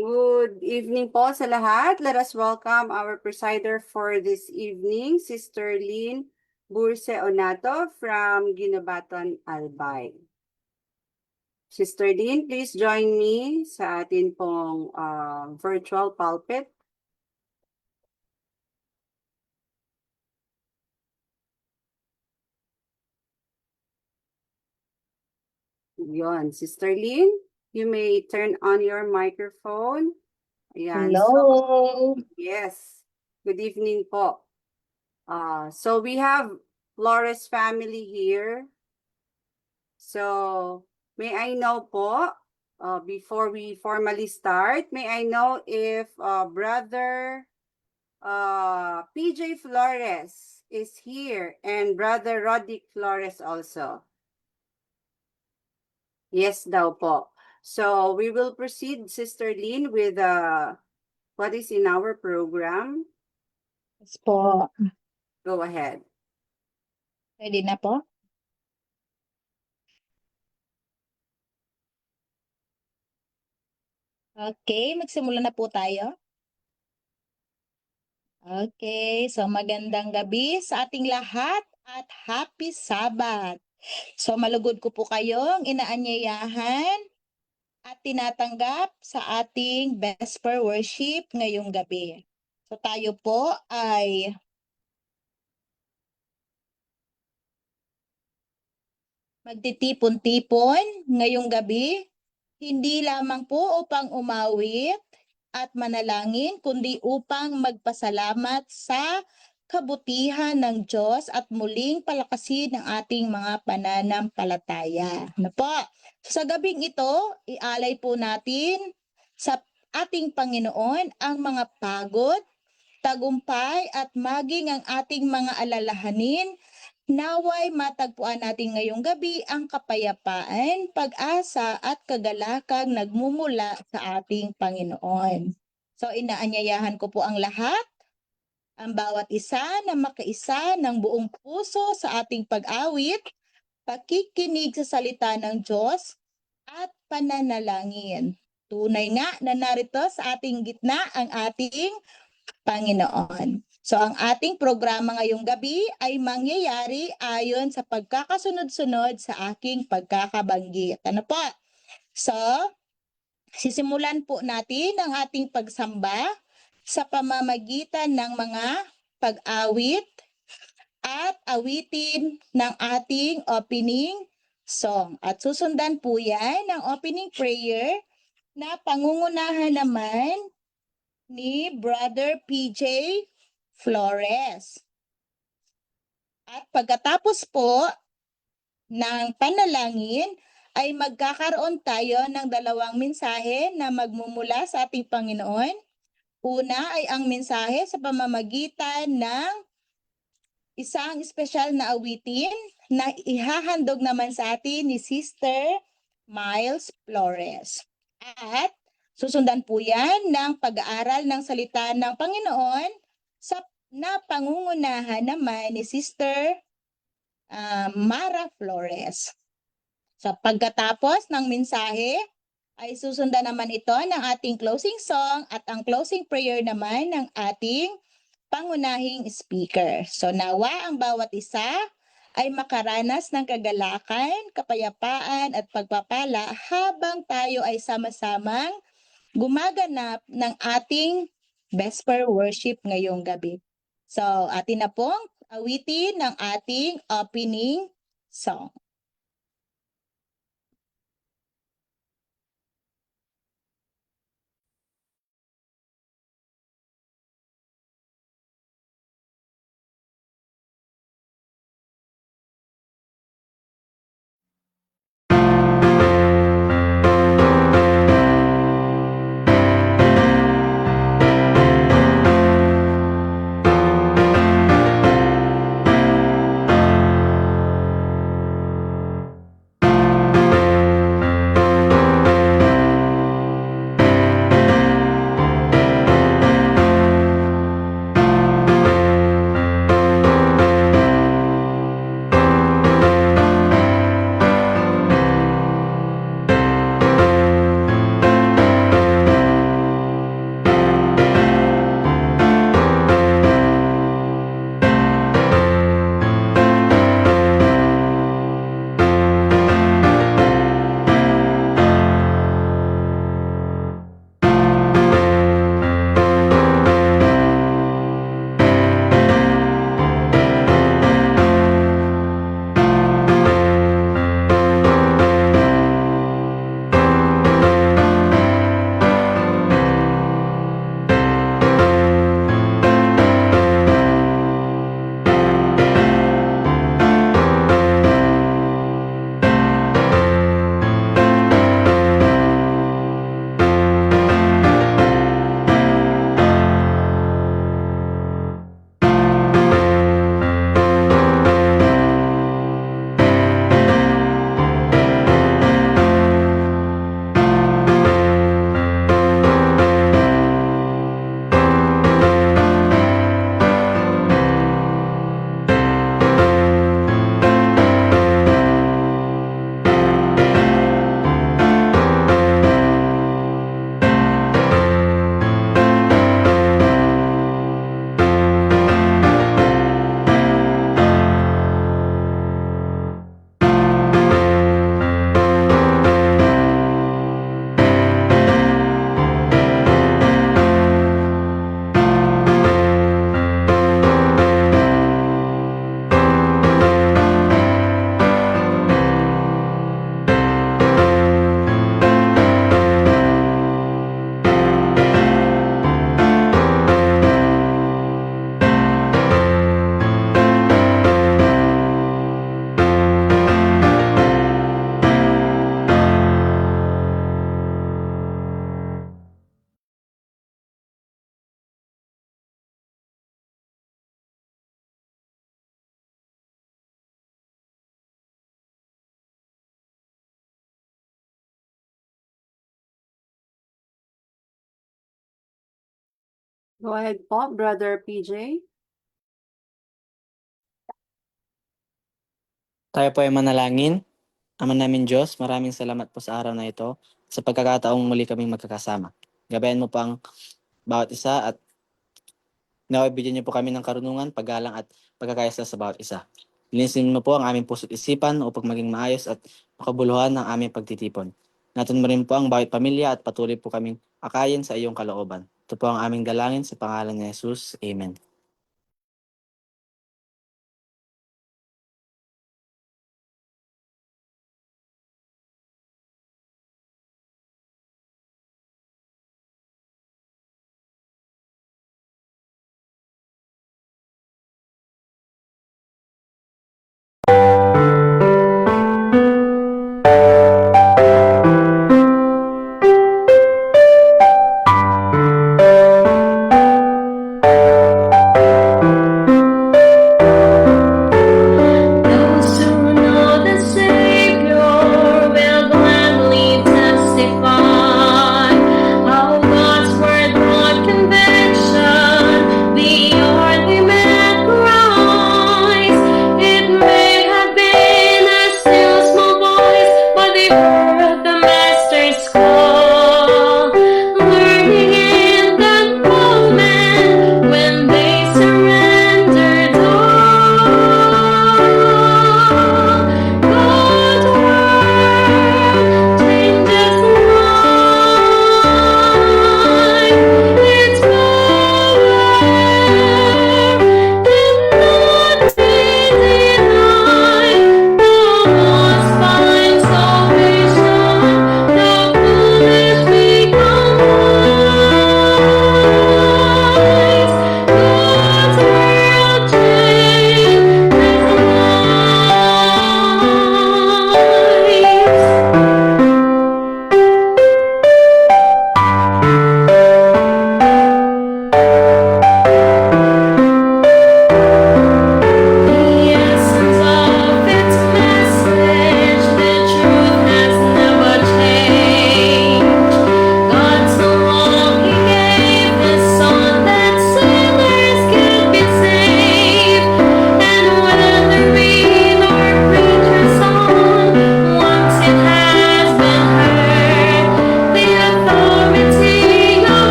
Good evening po sa lahat. Let us welcome our presider for this evening, Sister Lynn Burse Onato from Guinabaton, Albay. Sister Lynn, please join me sa atin pong virtual pulpit. Yon, Sister Lynn, you may turn on your microphone. Ayan. Hello. Yes. Good evening po. So we have Flores family here. So may I know po, before we formally start, may I know if Brother PJ Flores is here and Brother Rodick Flores also? Yes daw po. So we will proceed, Sister Lynn, with what is in our program. Yes po. Go ahead. Ready na po? Okay, magsimula na po tayo. Okay, so magandang gabi sa ating lahat at happy Sabbath. So malugod ko po kayong inaanyayahan at tinatanggap sa ating Vesper Worship ngayong gabi. So tayo po ay magtitipon-tipon ngayong gabi, hindi lamang po upang umawit at manalangin, kundi upang magpasalamat sa kabutihan ng Diyos at muling palakasin ang ating mga pananampalataya. Ano po? Sa gabing ito, ialay po natin sa ating Panginoon ang mga pagod, tagumpay at maging ang ating mga alalahanin. Naway matagpuan natin ngayong gabi ang kapayapaan, pag-asa at kagalakang nagmumula sa ating Panginoon. So inaanyayahan ko po ang lahat, ang bawat isa na makaisa ng buong puso sa ating pag-awit, pakikinig sa salita ng Diyos at pananalangin. Tunay nga na narito sa ating gitna ang ating Panginoon. So ang ating programa ngayong gabi ay mangyayari ayon sa pagkakasunod-sunod sa aking pagkakabanggit. Ano po? So, sisimulan po natin ang ating pagsamba sa pamamagitan ng mga pag-awit at awitin ng ating opening song. At susundan po yan ng opening prayer na pangungunahan naman ni Brother PJ Flores. At pagkatapos po ng panalangin ay magkakaroon tayo ng dalawang mensahe na magmumula sa ating Panginoon. Una ay ang mensahe sa pamamagitan ng isang espesyal na awitin na ihahandog naman sa atin ni Sister Miles Flores. At susundan po yan ng pag-aaral ng salita ng Panginoon sa pangungunahan naman ni Sister Mara Flores. So pagkatapos ng mensahe, ay susundan naman ito ng ating closing song at ang closing prayer naman ng ating pangunahing speaker. So nawa ang bawat isa ay makaranas ng kagalakan, kapayapaan at pagpapala habang tayo ay sama-samang gumaganap ng ating Vesper Worship ngayong gabi. So atin na pong awitin ng ating opening song. Go ahead po, Brother PJ. Tayo po ay manalangin. Ama namin Diyos, maraming salamat po sa araw na ito, sa pagkakataong muli kaming magkakasama. Gabayan mo po ang bawat isa at naway bigyan niyo po kami ng karunungan, paggalang at pagkakayasa sa bawat isa. Linisin mo po ang aming puso't isipan upang maging maayos at makabuluhan ng aming pagtitipon. Natin mo rin po ang bawat pamilya at patuloy po kaming akayin sa iyong kalooban. Ito po ang aming dalangin sa pangalan ni Jesus. Amen.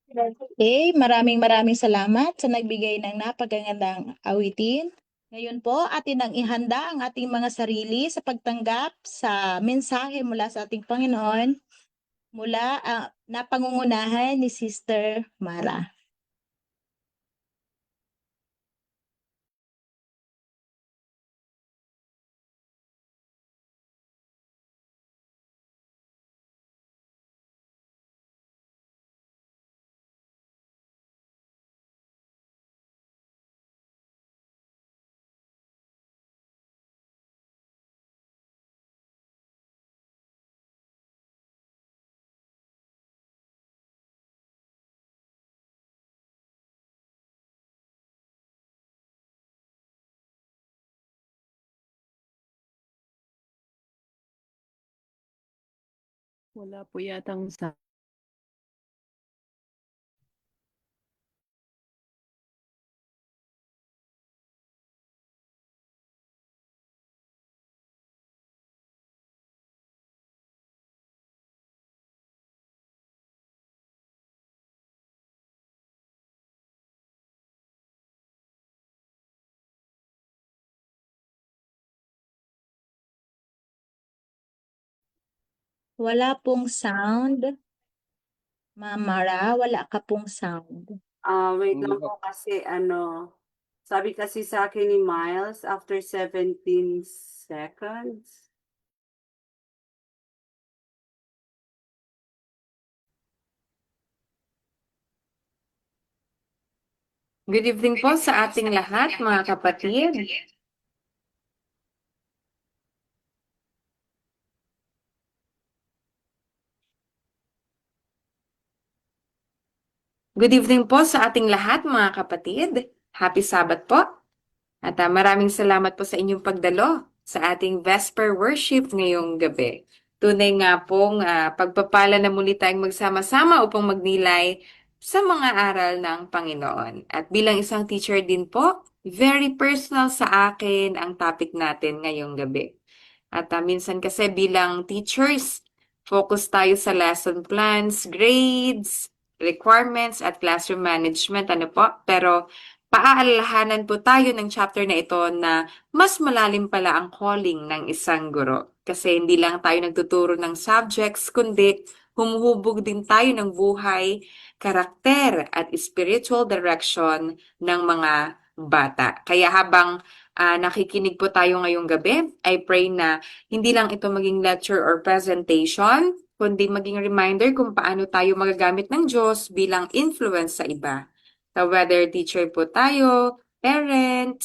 Okay, maraming salamat sa nagbigay ng napakagandang awitin. Ngayon po, atin ang ihanda ang ating mga sarili sa pagtanggap sa mensahe mula sa ating Panginoon mula na pangungunahan ni Sister Mara. Wala po yatang sa Wala pong sound. Ma'am Mara, wala ka pong sound. Wait lang po kasi sabi kasi sa akin ni Miles, after 17 seconds. Good evening po sa ating lahat, mga kapatid. Good evening po sa ating lahat, mga kapatid. Happy Sabbath po. At maraming salamat po sa inyong pagdalo sa ating Vesper Worship ngayong gabi. Tunay nga pong pagpapala na muli tayong magsama-sama upang magnilay sa mga aral ng Panginoon. At bilang isang teacher din po, very personal sa akin ang topic natin ngayong gabi. At minsan kasi bilang teachers, focus tayo sa lesson plans, grades, requirements, at classroom management. Ano po? Pero paaalalahanan po tayo ng chapter na ito na mas malalim pala ang calling ng isang guro. Kasi hindi lang tayo nagtuturo ng subjects, kundi humuhubog din tayo ng buhay, karakter, at spiritual direction ng mga bata. Kaya habang nakikinig po tayo ngayong gabi, I pray na hindi lang ito maging lecture or presentation, kundi maging reminder kung paano tayo magagamit ng Diyos bilang influence sa iba. So whether teacher po tayo, parent,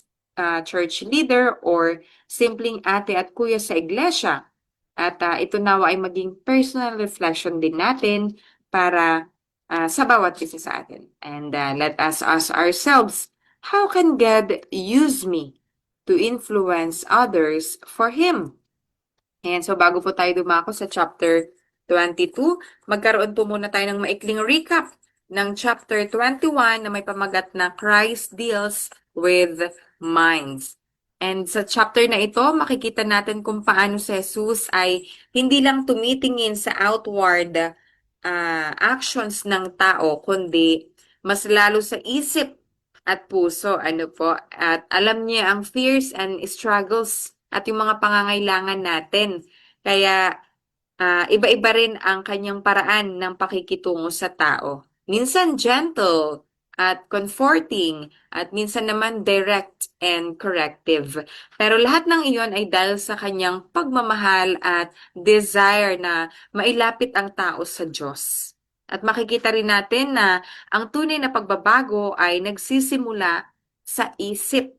church leader, or simpleng ate at kuya sa iglesia. At ito nawa ay maging personal reflection din natin para sa bawat isa sa atin. And let us ask ourselves, how can God use me to influence others for Him? And so bago po tayo dumako sa chapter 22, magkaroon po muna tayo ng maikling recap ng chapter 21 na may pamagat na Christ Deals with Minds. And sa chapter na ito, makikita natin kung paano si Jesus ay hindi lang tumitingin sa outward actions ng tao, kundi mas lalo sa isip at puso, ano po. At alam niya ang fears and struggles at yung mga pangangailangan natin. Kaya iba-iba rin ang kanyang paraan ng pakikitungo sa tao. Minsan gentle at comforting at minsan naman direct and corrective. Pero lahat ng iyon ay dahil sa kanyang pagmamahal at desire na mailapit ang tao sa Diyos. At makikita rin natin na ang tunay na pagbabago ay nagsisimula sa isip.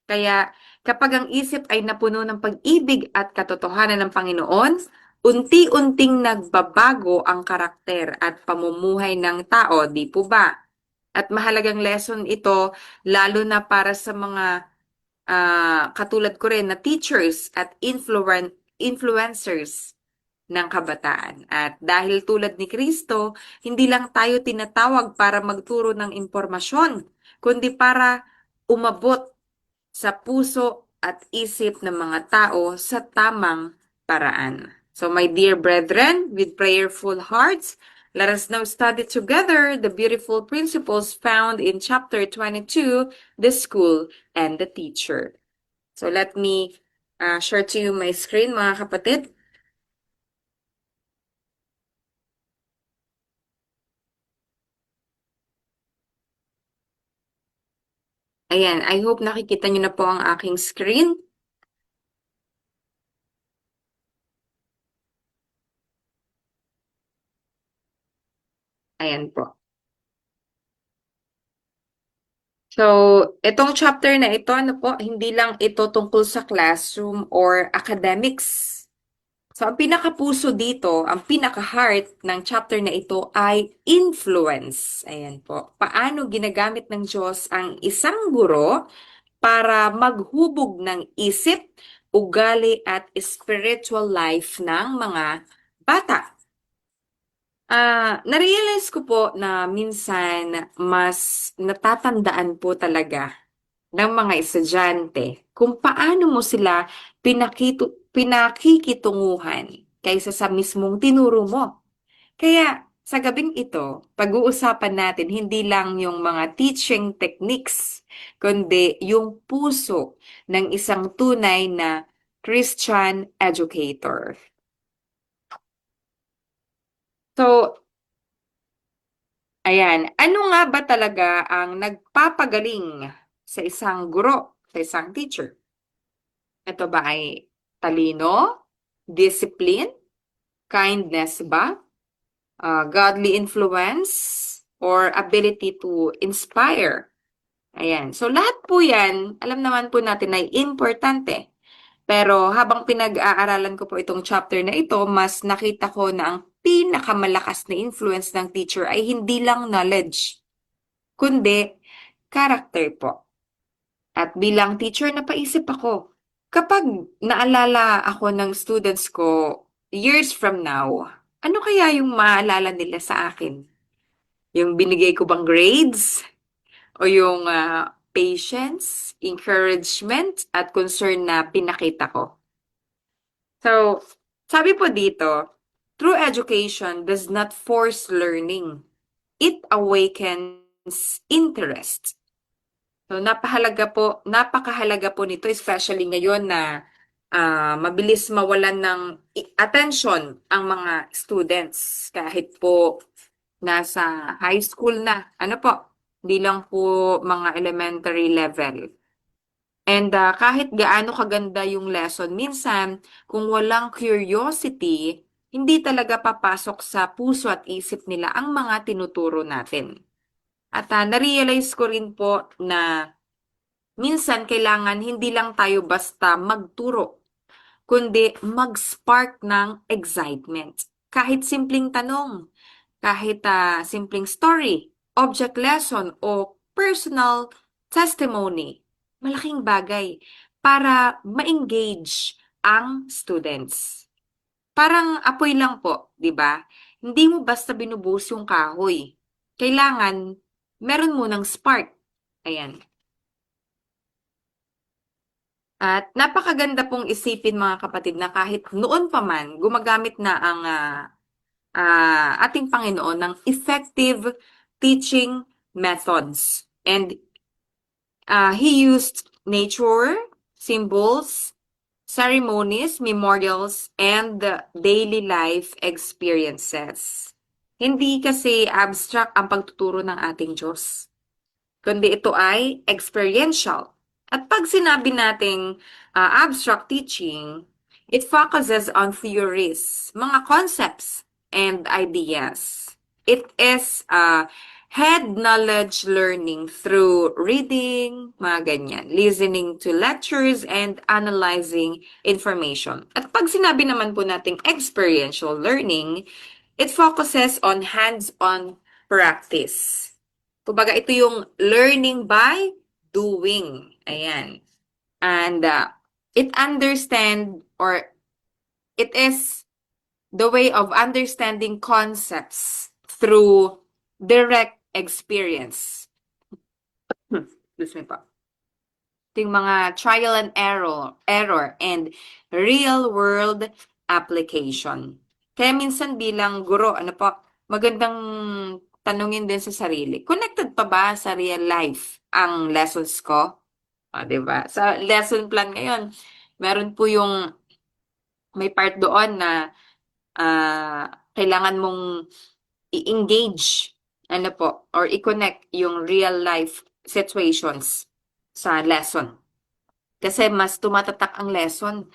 Kaya kapag ang isip ay napuno ng pag-ibig at katotohanan ng Panginoon, unti-unting nagbabago ang karakter at pamumuhay ng tao, di po ba? At mahalagang lesson ito, lalo na para sa mga katulad ko rin na teachers at influencers ng kabataan. At dahil tulad ni Kristo, hindi lang tayo tinatawag para magturo ng impormasyon, kundi para umabot sa puso at isip ng mga tao sa tamang paraan. So my dear brethren, with prayerful hearts, Let us now study together the beautiful principles found in chapter 22, the school and the teacher. So let me share to you my screen, mga kapatid. Ayan, I hope nakikita nyo na po ang aking screen. Ayan po. So, itong chapter na ito, ano po, hindi lang ito tungkol sa classroom or academics. So, ang pinakapuso dito, ang pinaka-heart ng chapter na ito ay influence. Ayan po. Paano ginagamit ng Diyos ang isang guro para maghubog ng isip, ugali at spiritual life ng mga bata. Narealize ko po na minsan mas natatandaan po talaga ng mga estudyante kung paano mo sila pinakikitunguhan kaysa sa mismong tinuro mo. Kaya sa gabing ito, pag-uusapan natin hindi lang yung mga teaching techniques, kundi yung puso ng isang tunay na Christian educator. So, ayan, ano nga ba talaga ang nagpapagaling sa isang guro, sa isang teacher? Ito ba ay talino, discipline, kindness ba, godly influence, or ability to inspire? Ayan. So, lahat po yan, alam naman po natin ay importante. Pero habang pinag-aaralan ko po itong chapter na ito, mas nakita ko na ang pinakamalakas na influence ng teacher ay hindi lang knowledge, kundi character po. At bilang teacher, napaisip ako, kapag naalala ako ng students ko years from now, ano kaya yung maalala nila sa akin? Yung binigay ko bang grades? O yung patience, encouragement, at concern na pinakita ko? So, sabi po dito, true education does not force learning. It awakens interest. So, napakahalaga po nito, especially ngayon na mabilis mawalan ng attention ang mga students kahit po nasa high school na. Ano po? Hindi lang po mga elementary level. And kahit gaano kaganda yung lesson, minsan kung walang curiosity, hindi talaga papasok sa puso at isip nila ang mga tinuturo natin. At na-realize ko rin po na minsan kailangan hindi lang tayo basta magturo, kundi mag-spark ng excitement. Kahit simpleng tanong, kahit simpleng story, object lesson, o personal testimony, malaking bagay para ma-engage ang students. Parang apoy lang po, di ba? Hindi mo basta binubuhos yung kahoy. Kailangan meron munang spark. Ayan. At napakaganda pong isipin mga kapatid na kahit noon pa man, gumagamit na ang ating Panginoon ng effective teaching methods. And He used nature, symbols, ceremonies, memorials, and daily life experiences. Hindi kasi abstract ang pagtuturo ng ating Diyos, kundi ito ay experiential. At pag sinabi nating abstract teaching, it focuses on theories, mga concepts, and ideas. It is head knowledge learning through reading, mga ganyan, listening to lectures, and analyzing information. At pag sinabi naman po nating experiential learning, it focuses on hands-on practice. Kumbaga, ito yung learning by doing. Ayan. And it is the way of understanding concepts through direct experience. Excuse me pa. Ito yung mga trial and error and real world application. Kaya minsan bilang guro, ano po, magandang tanungin din sa sarili, connected pa ba sa real life ang lessons ko? Di ba? Sa lesson plan ngayon, meron po yung may part doon na kailangan mong i-engage, ano po, or i-connect yung real life situations sa lesson. Kasi mas tumatatak ang lesson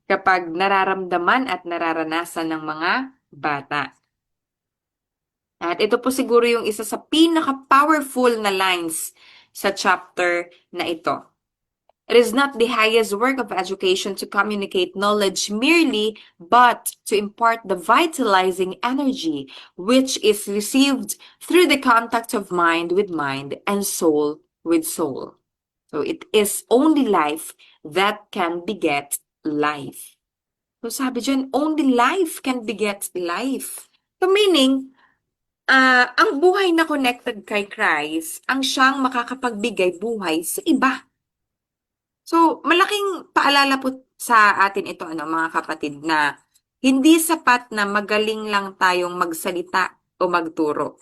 kapag nararamdaman at nararanasan ng mga bata. At ito po siguro yung isa sa pinaka-powerful na lines sa chapter na ito. It is not the highest work of education to communicate knowledge merely, but to impart the vitalizing energy which is received through the contact of mind with mind and soul with soul. So it is only life that can beget life. So sabi dyan, only life can beget life. So meaning, ang buhay na connected kay Christ, ang siyang makakapagbigay buhay sa iba. So, malaking paalala po sa atin ito, mga kapatid, na hindi sapat na magaling lang tayong magsalita o magturo.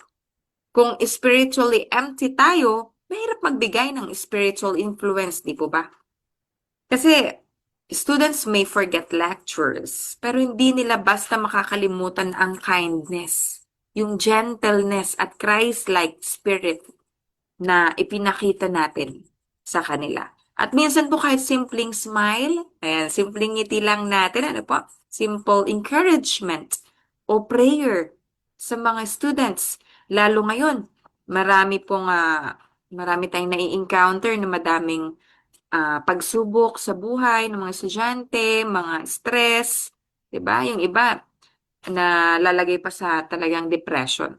Kung spiritually empty tayo, mahirap magbigay ng spiritual influence, di po ba? Kasi students may forget lectures, pero hindi nila basta makakalimutan ang kindness, yung gentleness at Christ-like spirit na ipinakita natin sa kanila. At minsan po kahit simpleng smile, ayan, simpleng ngiti lang natin, simple encouragement o prayer sa mga students. Lalo ngayon, marami tayong nai-encounter na madaming pagsubok sa buhay ng mga estudyante, mga stress, 'di ba? Yung iba na lalagay pa sa talagang depression.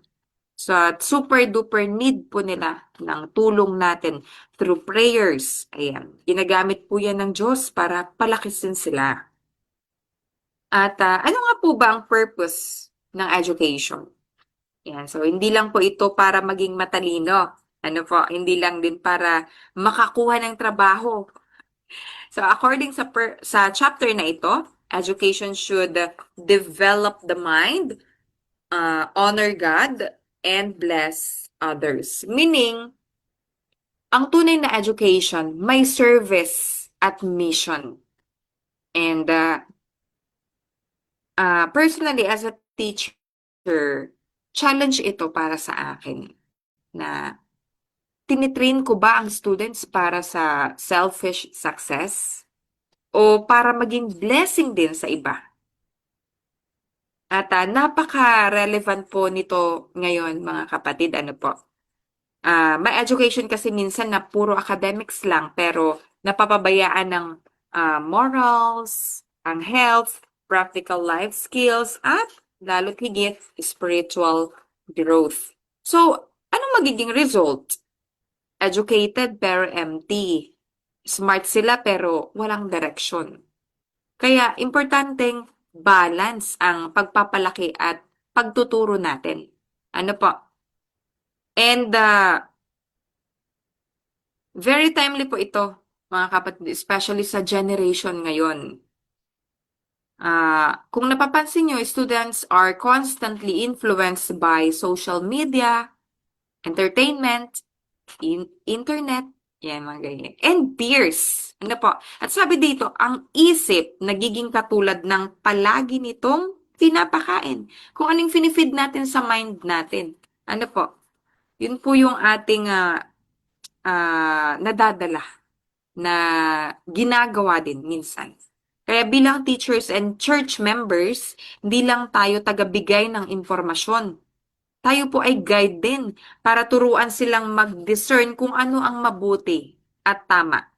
So, super duper need po nila ng tulong natin through prayers. Ayan. Ginagamit po yan ng Diyos para palakisin sila. At ano nga po ba ang purpose ng education? Ayan. So, hindi lang po ito para maging matalino. Hindi lang din para makakuha ng trabaho. So, according sa chapter na ito, education should develop the mind, honor God, and bless others. Meaning, ang tunay na education may service at mission. And personally, as a teacher, challenge ito para sa akin na tinitrain ko ba ang students para sa selfish success o para maging blessing din sa iba? At napaka-relevant po nito ngayon, mga kapatid. May education kasi minsan na puro academics lang pero napapabayaan ng morals, ang health, practical life skills, at lalo't higit spiritual growth. So, anong magiging result? Educated pero empty. Smart sila pero walang direction. Kaya importanteng balance ang pagpapalaki at pagtuturo natin. And very timely po ito, mga kapatid, especially sa generation ngayon. Kung napapansin nyo, students are constantly influenced by social media, entertainment, internet, yan, mga ganyan, and peers. At sabi dito, ang isip nagiging katulad ng palagi nitong pinapakain. Kung anong finifeed natin sa mind natin. Yun po yung ating nadadala na ginagawa din minsan. Kaya bilang teachers and church members, hindi lang tayo tagabigay ng impormasyon. Tayo po ay guide din para turuan silang mag-discern kung ano ang mabuti at tama.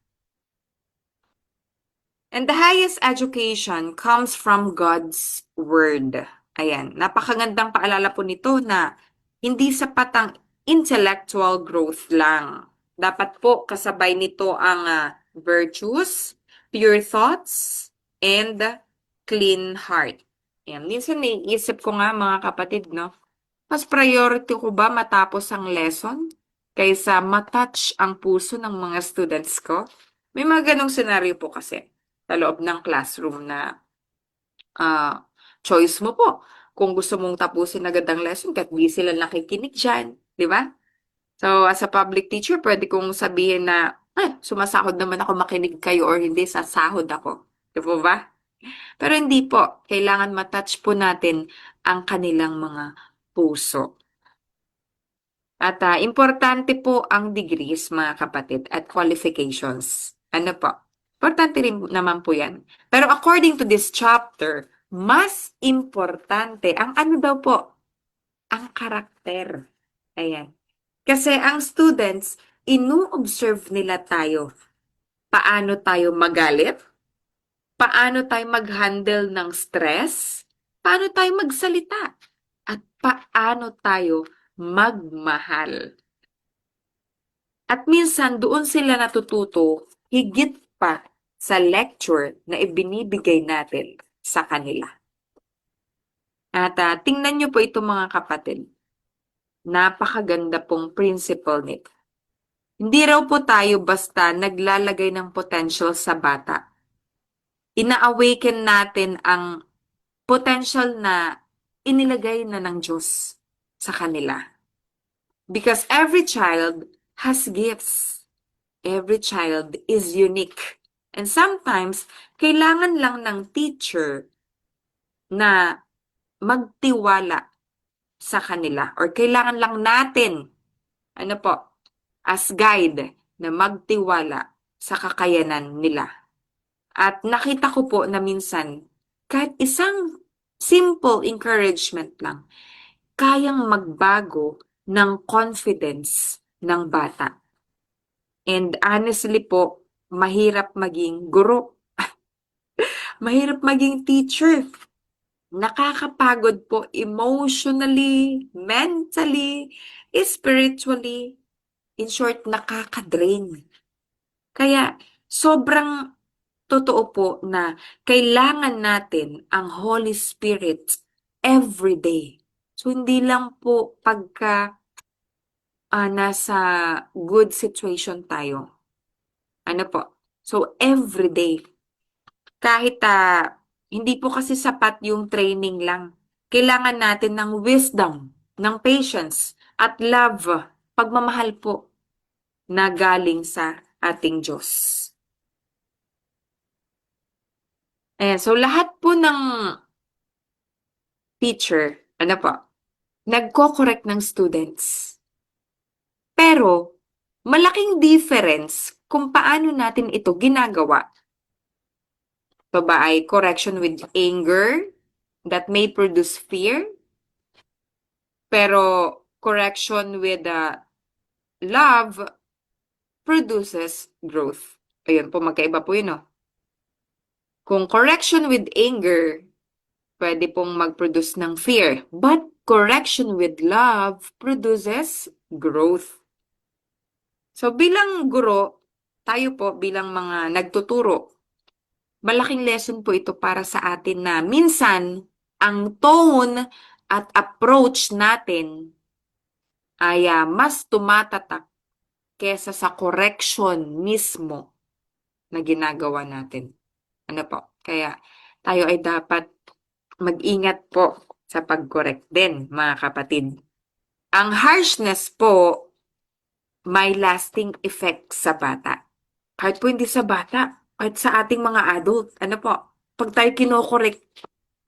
And the highest education comes from God's Word. Ayan, napakagandang paalala po nito na hindi sapat ang intellectual growth lang. Dapat po kasabay nito ang virtues, pure thoughts, and clean heart. Ayan, minsan naiisip ko nga mga kapatid, mas priority ko ba matapos ang lesson kaysa matouch ang puso ng mga students ko? May mga ganong senaryo po kasi sa loob ng classroom na choice mo po. kung gusto mong tapusin agad ang lesson, kahit di sila nakikinig dyan, di ba? So, as a public teacher, pwede kong sabihin na, sumasahod naman ako, makinig kayo or hindi, sasahod ako. Di po ba? Pero hindi po. Kailangan matouch po natin ang kanilang mga puso. At importante po ang degrees, mga kapatid, at qualifications. Ano po? Importante rin naman po yan. Pero according to this chapter, mas importante ang ano daw po? Ang karakter. Ayan. Kasi ang students, inu-observe nila tayo. Paano tayo magalit? Paano tayo mag-handle ng stress? Paano tayo magsalita? At paano tayo magmahal? At minsan doon sila natututo higit pa sa lecture na ibinibigay natin sa kanila. At tingnan nyo po ito mga kapatid. Napakaganda pong principle nito. Hindi raw po tayo basta naglalagay ng potential sa bata. Ina-awaken natin ang potential na inilagay na ng Diyos sa kanila. Because every child has gifts. Every child is unique. And sometimes, kailangan lang ng teacher na magtiwala sa kanila. Or kailangan lang natin, ano po, as guide na magtiwala sa kakayanan nila. At nakita ko po na minsan, kahit isang simple encouragement lang, kayang magbago ng confidence ng bata. And honestly po, mahirap maging guro. Mahirap maging teacher. Nakakapagod po emotionally, mentally, spiritually. In short, nakaka-drain. Kaya sobrang totoo po na kailangan natin ang Holy Spirit every day. So hindi lang po pagka nasa good situation tayo. Ano po? So every day. Kahit hindi po kasi sapat yung training lang. Kailangan natin ng wisdom, ng patience, at love, pagmamahal po na galing sa ating Diyos. Ayan, so lahat po ng teacher, ano po, nagko-correct ng students. Pero, malaking difference kung paano natin ito ginagawa. Ito ba ay correction with anger that may produce fear? Pero correction with love produces growth. Ayun po, magkaiba po yun, no? Kung correction with anger, pwede pong mag-produce ng fear. But correction with love produces growth. So bilang guro, tayo po bilang mga nagtuturo, malaking lesson po ito para sa atin na minsan ang tone at approach natin ay mas tumatatak kesa sa correction mismo na ginagawa natin. Ano po? Kaya tayo ay dapat mag-ingat po sa pag-correct din, mga kapatid. Ang harshness po may lasting effect sa bata. Kahit po hindi sa bata, kahit sa ating mga adult. Ano po? Pag tayo kinokorek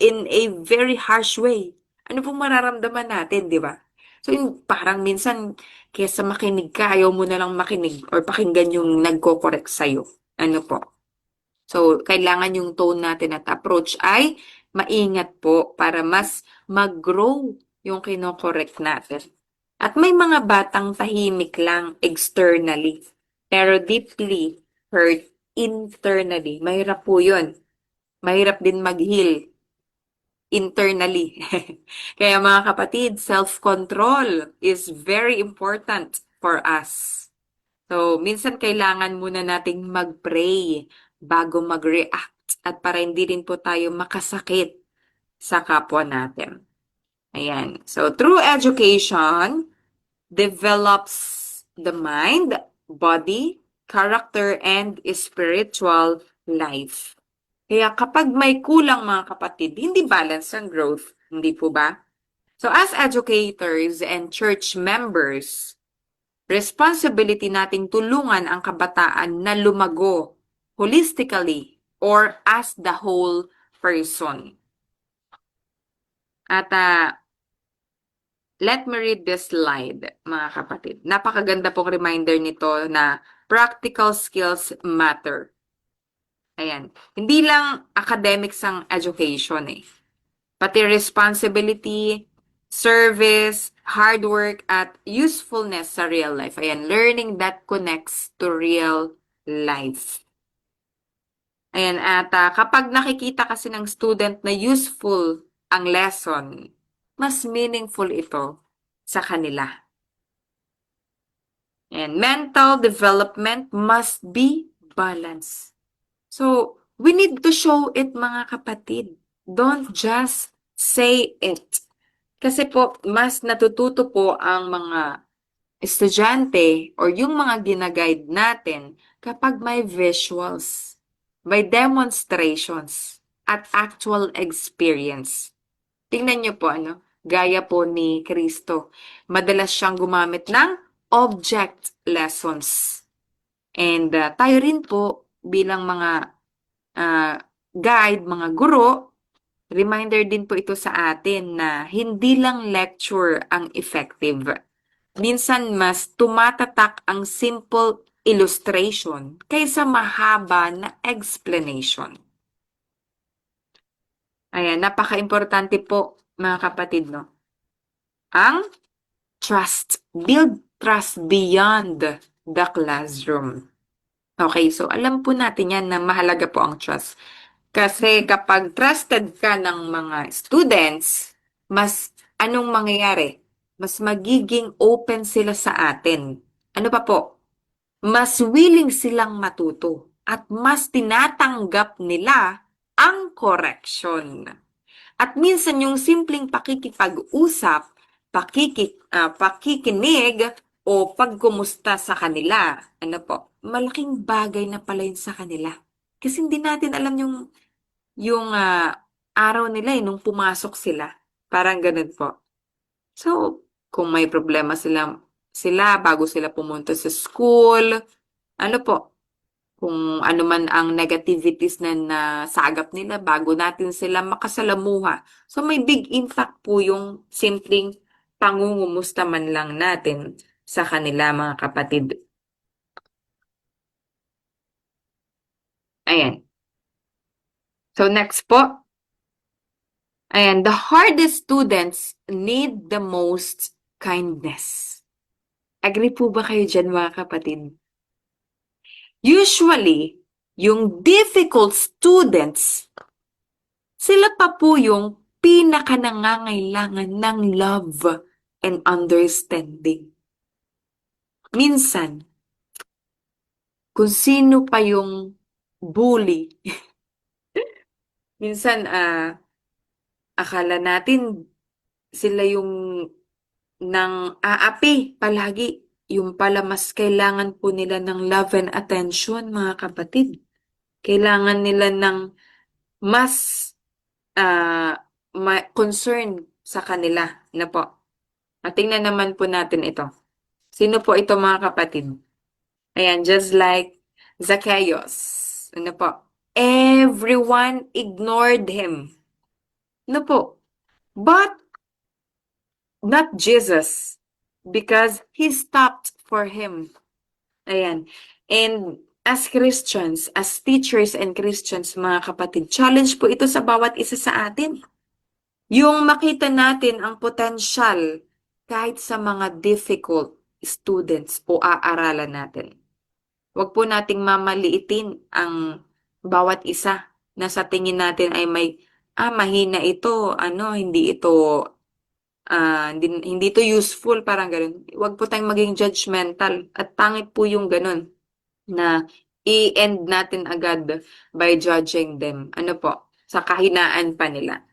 in a very harsh way, ano pong mararamdaman natin, di ba? So, parang minsan, kesa makinig ka, ayaw mo na lang makinig or pakinggan yung nagko-correct sa'yo. Ano po? So, kailangan yung tone natin at approach ay maingat po para mas mag-grow yung kinokorek natin. At may mga batang tahimik lang externally, pero deeply hurt internally. Mahirap po yun. Mahirap din mag-heal internally. Kaya mga kapatid, self-control is very important for us. So, minsan kailangan muna nating mag-pray bago mag-react at para hindi rin po tayo makasakit sa kapwa natin. Ayan. So, true education develops the mind, body, character, and spiritual life. Kaya kapag may kulang mga kapatid, hindi balance ang growth Hindi po ba? So as educators and church members, responsibility nating tulungan ang kabataan na lumago holistically or as the whole person. At let me read this slide, mga kapatid. Napakaganda pong reminder nito na practical skills matter. Ayan. Hindi lang academics ang education eh. Pati responsibility, service, hard work, at usefulness sa real life. Ayan, learning that connects to real life. Ayan, at kapag nakikita kasi ng student na useful ang lesson, mas meaningful ito sa kanila. And mental development must be balanced. So, we need to show it, mga kapatid. Don't just say it. Kasi po, mas natututo po ang mga estudyante or yung mga ginaguide natin kapag may visuals, may demonstrations, at actual experience. Tingnan niyo po, gaya po ni Kristo. Madalas siyang gumamit ng object lessons. And tayo rin po bilang mga guide, mga guro, reminder din po ito sa atin na hindi lang lecture ang effective. Minsan mas tumatatak ang simple illustration kaysa mahaba na explanation. Ayan, napaka-importante po, mga kapatid, no? Ang trust. Build trust beyond the classroom. Okay, so alam po natin yan na mahalaga po ang trust. Kasi kapag trusted ka ng mga students, mas anong mangyayari? Mas magiging open sila sa atin. Ano pa po? Mas willing silang matuto at mas tinatanggap nila ang correction. At minsan yung simpleng pakikipag-usap, pakikinig o pagkumusta sa kanila, malaking bagay na pala yun sa kanila. Kasi hindi natin alam yung araw nila nung pumasok sila. Parang ganun po. So, kung may problema sila bago sila pumunta sa school, kung ano man ang negativities na nasagap nila bago natin sila makasalamuha. So, may big impact po yung simpleng pangungumusta man lang natin sa kanila, mga kapatid. Ayan. So, next po. Ayan, the hardest students need the most kindness. Agree po ba kayo dyan, mga kapatid? Usually, yung difficult students, sila pa po yung pinaka-nangangailangan ng love and understanding. Minsan, kung sino pa yung bully, minsan, akala natin sila yung nang aapi palagi. Yung pala mas kailangan po nila ng love and attention, mga kapatid. Kailangan nila ng mas concern sa kanila na po. At tingnan naman po natin ito. Sino po ito, mga kapatid? Ayan, just like Zacchaeus. Everyone ignored him. But not Jesus, because he stopped for him. Ayan. And as Christians, as teachers and Christians, mga kapatid, challenge po ito sa bawat isa sa atin. Yung makita natin ang potensyal kahit sa mga difficult students o aaralan natin. Huwag po nating mamaliitin ang bawat isa na sa tingin natin ay mahina ito, hindi ito useful, parang ganun. Huwag po tayong maging judgmental at pangit po yung ganun na i-end natin agad by judging them. Sa kahinaan pa nila.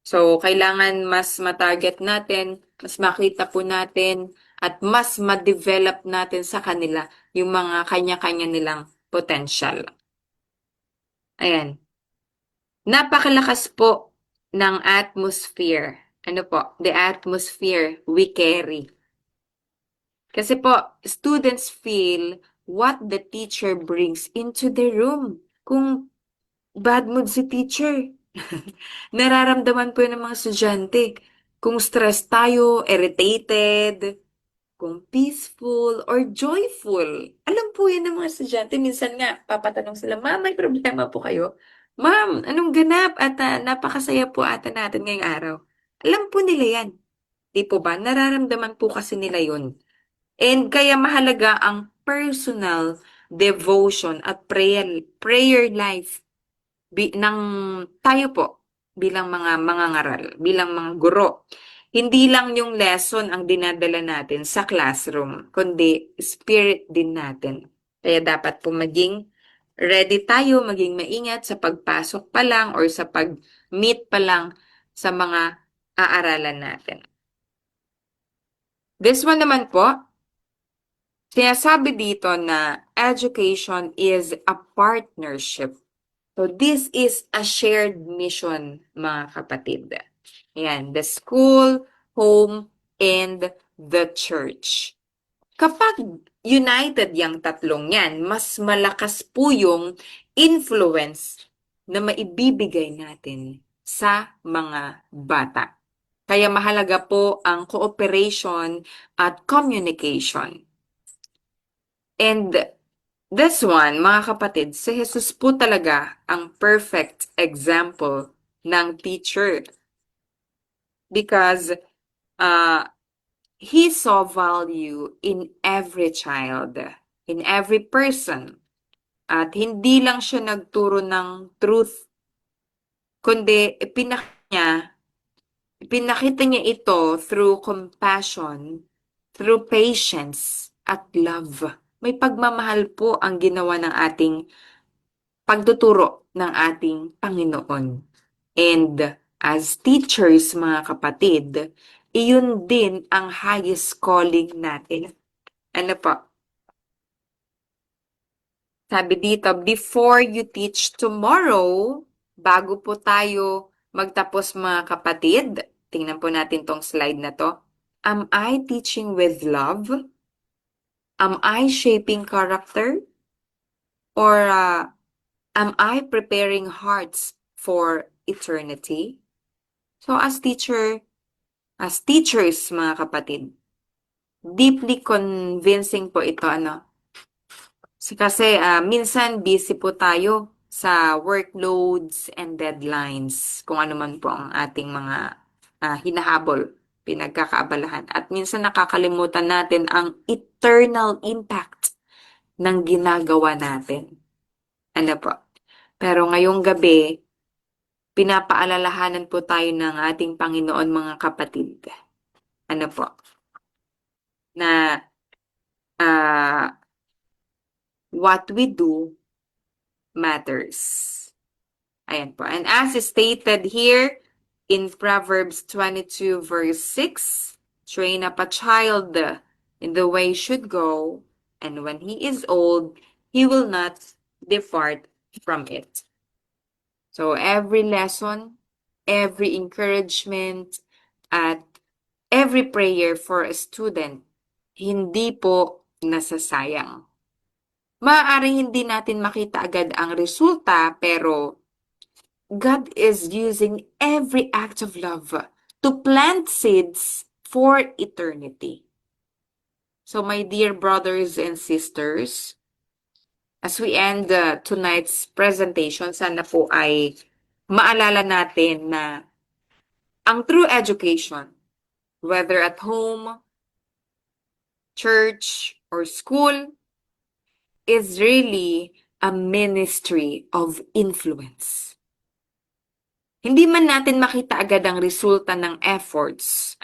So, kailangan mas matarget natin, mas makita po natin, at mas ma-develop natin sa kanila yung mga kanya-kanya nilang potential. Ayan. Napakalakas po ng atmosphere. Ano po? The atmosphere we carry. Kasi po, students feel what the teacher brings into the room. Kung bad mood si teacher, nararamdaman po yun ng mga estudyante. Kung stress tayo, irritated, kung peaceful or joyful. Alam po yan ng mga estudyante. Minsan nga, papatanong sila, Ma'am, may problema po kayo? Ma'am, anong ganap? At napakasaya po ata natin ngayong araw. Alam po nila yan. Di po ba? Nararamdaman po kasi nila yun. And kaya mahalaga ang personal devotion at prayer life ng tayo po bilang mga mangangaral, bilang mga guro. Hindi lang yung lesson ang dinadala natin sa classroom, kundi spirit din natin. Kaya dapat po maging ready tayo, maging maingat sa pagpasok pa lang or sa pag-meet pa lang sa mga aaralan natin. This one naman po, sinasabi dito na education is a partnership. So this is a shared mission, mga kapatid. Ayan, the school, home, and the church. Kapag united yung tatlong yan, mas malakas po yung influence na maibibigay natin sa mga bata. Kaya mahalaga po ang cooperation at communication. And this one, mga kapatid, si Jesus po talaga ang perfect example ng teacher. Because he saw value in every child, in every person. At hindi lang siya nagturo ng truth, kundi pinakita niya ito through compassion, through patience, at love. May pagmamahal po ang ginawa ng ating pagtuturo ng ating Panginoon. And as teachers, mga kapatid, iyon din ang highest calling natin. Ano po? Sabi dito, before you teach tomorrow, bago po tayo magtapos mga kapatid, tingnan po natin tong slide na to. Am I teaching with love? Am I shaping character? Or am I preparing hearts for eternity? So as teachers, mga kapatid, deeply convincing po ito, Kasi minsan busy po tayo sa workloads and deadlines, kung ano man po ang ating mga hinahabol, pinagkakaabalahan. At minsan nakakalimutan natin ang eternal impact ng ginagawa natin. Ano po? Pero ngayong gabi, pinapaalalahanan po tayo ng ating Panginoon, mga kapatid. Ano po? Na what we do matters. Ayan po. And as stated here in Proverbs 22 verse 6, train up a child in the way he should go, and when he is old, he will not depart from it. So every lesson, every encouragement, at every prayer for a student, hindi po nasasayang. Maaaring hindi natin makita agad ang resulta, pero God is using every act of love to plant seeds for eternity. So my dear brothers and sisters, as we end tonight's presentation, sana po ay maalala natin na ang true education, whether at home, church, or school, is really a ministry of influence. Hindi man natin makita agad ang resulta ng efforts,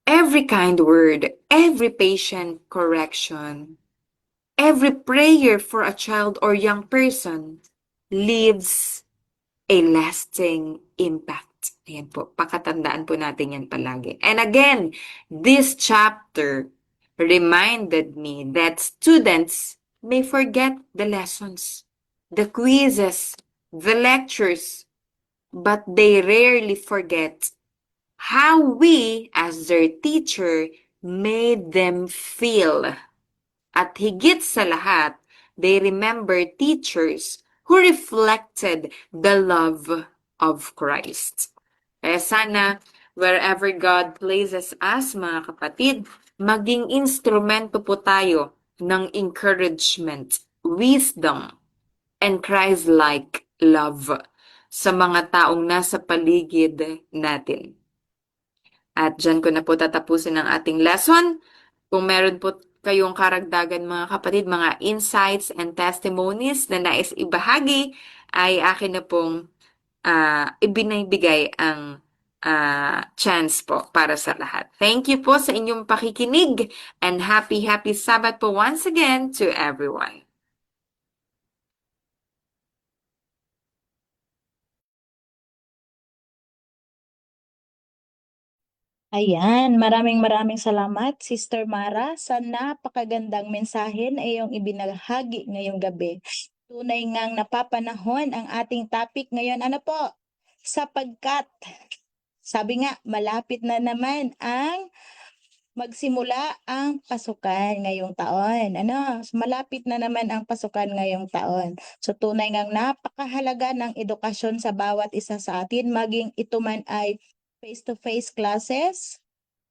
every kind word, every patient correction, every prayer for a child or young person leaves a lasting impact. Ayan po, pakatandaan po natin yan palagi. And again, this chapter reminded me that students may forget the lessons, the quizzes, the lectures, but they rarely forget how we, as their teacher, made them feel. At higit sa lahat, they remember teachers who reflected the love of Christ. Kaya sana, wherever God places us, mga kapatid, maging instrumento po tayo ng encouragement, wisdom, and Christ-like love sa mga taong nasa paligid natin. At dyan ko na po tatapusin ang ating lesson. Kung meron po kayong karagdagan mga kapatid, mga insights and testimonies na nais ibahagi, ay akin na pong ibinibigay ang chance po para sa lahat. Thank you po sa inyong pakikinig and happy Sabbath po once again to everyone. Ayan, maraming salamat, Sister Mara, sa napakagandang mensahe na iyong ibinahagi ngayong gabi. Tunay ngang napapanahon ang ating topic ngayon. Ano po? Sapagkat, sabi nga, malapit na naman ang magsimula ang pasukan ngayong taon. Ano? Malapit na naman ang pasukan ngayong taon. So tunay ngang napakahalaga ng edukasyon sa bawat isa sa atin, maging ito man ay face-to-face classes,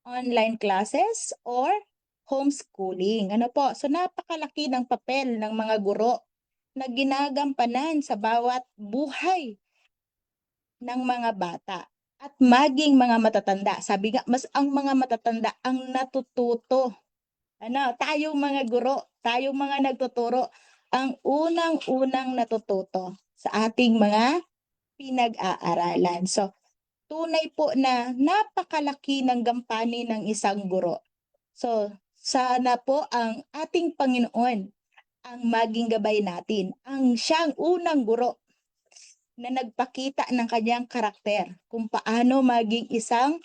online classes, or homeschooling. Ano po? So napakalaki ng papel ng mga guro na ginagampanan sa bawat buhay ng mga bata at maging mga matatanda. Sabi nga, mas ang mga matatanda ang natututo. Ano, tayong mga guro, tayong mga nagtuturo, ang unang-unang natututo sa ating mga pinag-aaralan. So, tunay po na napakalaki ng gampanin ng isang guro. So, sana po ang ating Panginoon ang maging gabay natin, ang siyang unang guro na nagpakita ng kanyang karakter, kung paano maging isang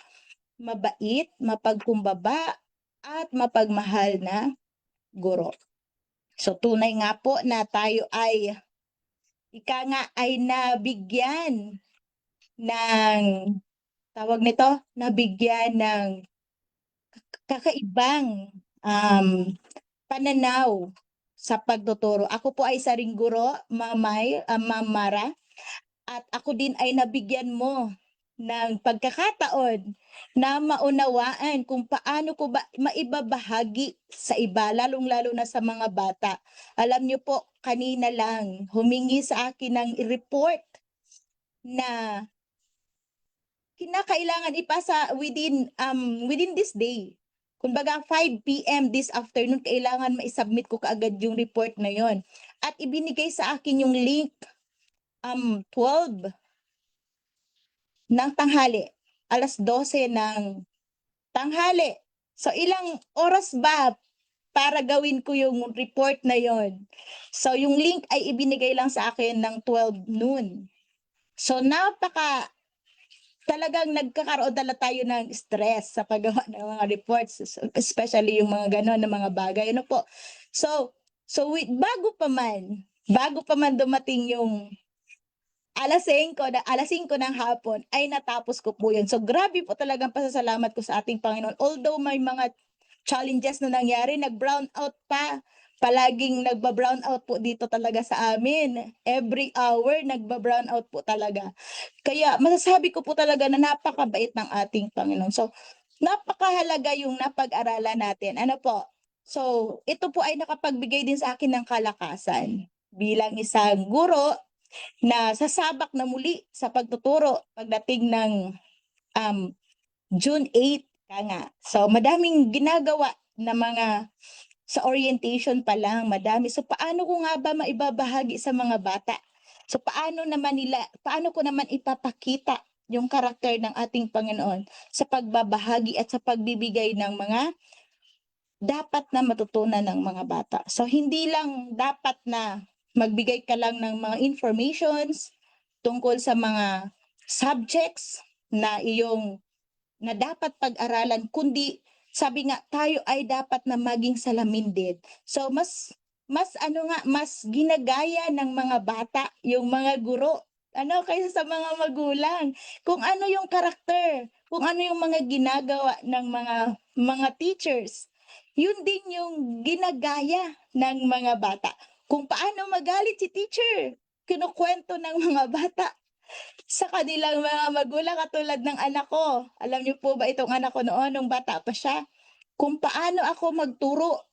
mabait, mapagkumbaba, at mapagmahal na guro. So tunay nga po na tayo ay nabigyan ng nabigyan ng kakaibang pananaw sa pagtuturo. Ako po ay saring guro, Ma'am Mara, at ako din ay nabigyan mo ng pagkakataon na maunawaan kung paano ko ba maibabahagi sa iba, lalong-lalo na sa mga bata. Alam niyo po, kanina lang humingi sa akin ng report na kinakailangan ipasa within this day. Kumbaga 5 p.m. this afternoon, kailangan ma-submit ko kaagad yung report na yon. At ibinigay sa akin yung link 12 ng tanghali, alas 12 ng tanghali. So ilang oras ba para gawin ko yung report na yon? So yung link ay ibinigay lang sa akin ng 12 noon. So talagang nagkakaroon tayo ng stress sa paggawa ng mga reports, especially yung mga gano'n na mga bagay. Ano po? So bago pa man dumating yung alas 5 ng hapon ay natapos ko po yun. So grabe po talagang pasasalamat ko sa ating Panginoon. Although may mga challenges na nangyari, nag-brown out pa. Palaging nagba-brown out po dito talaga sa amin. Every hour nagba-brown out po talaga. Kaya masasabi ko po talaga na napakabait ng ating Panginoon. So napakahalaga yung napag-aralan natin. Ano po? So ito po ay nakapagbigay din sa akin ng kalakasan bilang isang guro na sasabak na muli sa pagtuturo pagdating ng June 8 nga. So madaming ginagawa na mga sa orientation pa lang, madami. So paano ko nga ba maibabahagi sa mga bata? So paano ko naman ipapakita yung karakter ng ating Panginoon sa pagbabahagi at sa pagbibigay ng mga dapat na matutunan ng mga bata. So hindi lang dapat na magbigay ka lang ng mga informations tungkol sa mga subjects na dapat pag-aralan, kundi sabi nga tayo ay dapat na maging salamin din. So mas ginagaya ng mga bata yung mga guro kaysa sa mga magulang. Kung ano yung karakter, kung ano yung mga ginagawa ng mga teachers, yun din yung ginagaya ng mga bata. Kung paano magalit si teacher, kinukwento ng mga bata sa kanilang mga magulang katulad ng anak ko. Alam niyo po ba itong anak ko noon nung bata pa siya? Kung paano ako magturo.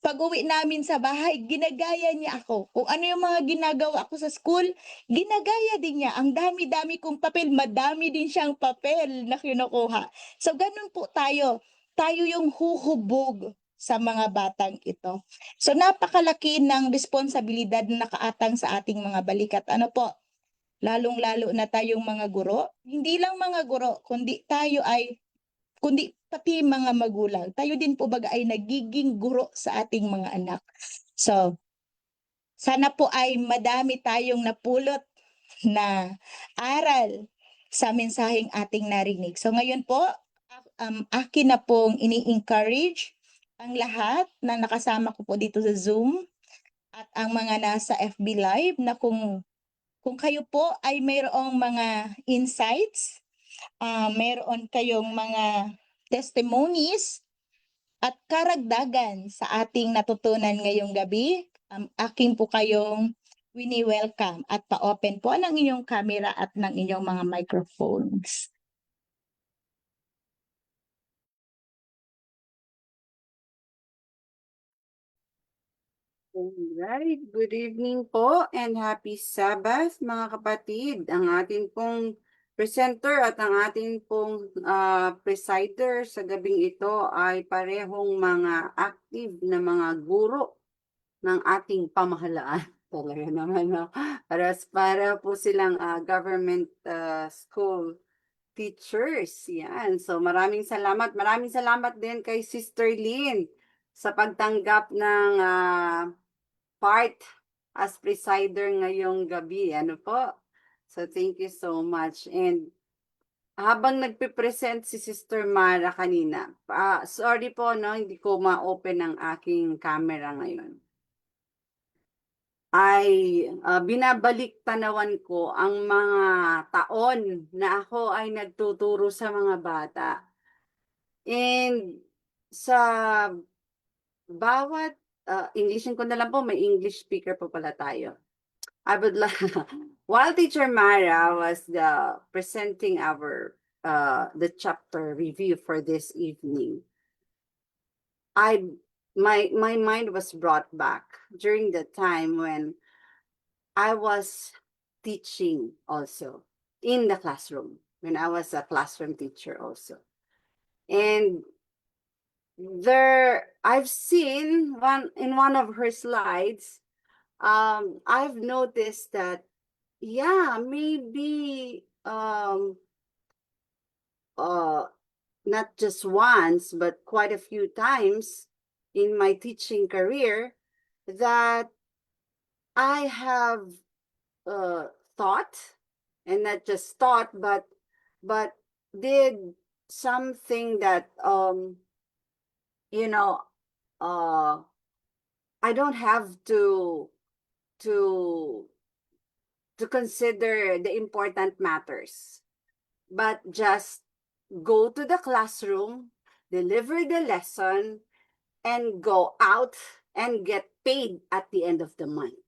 Pag-uwi namin sa bahay, ginagaya niya ako. Kung ano yung mga ginagawa ko sa school, ginagaya din niya. Ang dami-dami kong papel, madami din siyang papel na kinukuha. So ganun po tayo. Tayo yung huhubog sa mga batang ito. So napakalaki ng responsibilidad na nakaatang sa ating mga balikat. Ano po? Lalong-lalo na tayong mga guro. Hindi lang mga guro, kundi pati mga magulang. Tayo din po baga ay nagiging guro sa ating mga anak. So, sana po ay madami tayong napulot na aral sa mensaheng ating narinig. So ngayon po, akin na pong ini-encourage ang lahat na nakasama ko po dito sa Zoom at ang mga nasa FB Live na kung kayo po ay mayroong mga insights, mayroon kayong mga testimonies at karagdagan sa ating natutunan ngayong gabi, aking po kayong wini-welcome at pa-open po ng inyong camera at ng inyong mga microphones. Alright, good evening po and happy Sabbath mga kapatid. Ang ating pong presenter at ang ating pong presider sa gabing ito ay parehong mga active na mga guro ng ating pamahalaan. Talaga naman, no? Para po silang government school teachers. Yan. So maraming salamat. Maraming salamat din kay Sister Lynn sa pagtanggap ng part as presider ngayong gabi. Ano po? So thank you so much. And habang nagpe-present si Sister Mara kanina, sorry po, no, hindi ko ma-open ang aking camera ngayon. Ay binabalik tanawan ko ang mga taon na ako ay nagtuturo sa mga bata. And sa bawat Englishin ko na lang po, may English speaker po pala tayo. I would like, while Teacher Mara was presenting our the chapter review for this evening, my mind was brought back during the time when I was teaching also in the classroom, when I was a classroom teacher also. And I've seen one of her slides, I've noticed that, yeah, maybe not just once, but quite a few times in my teaching career that I have thought, and not just thought, but did something that you know I don't have to consider the important matters, but just go to the classroom, deliver the lesson, and go out and get paid at the end of the month.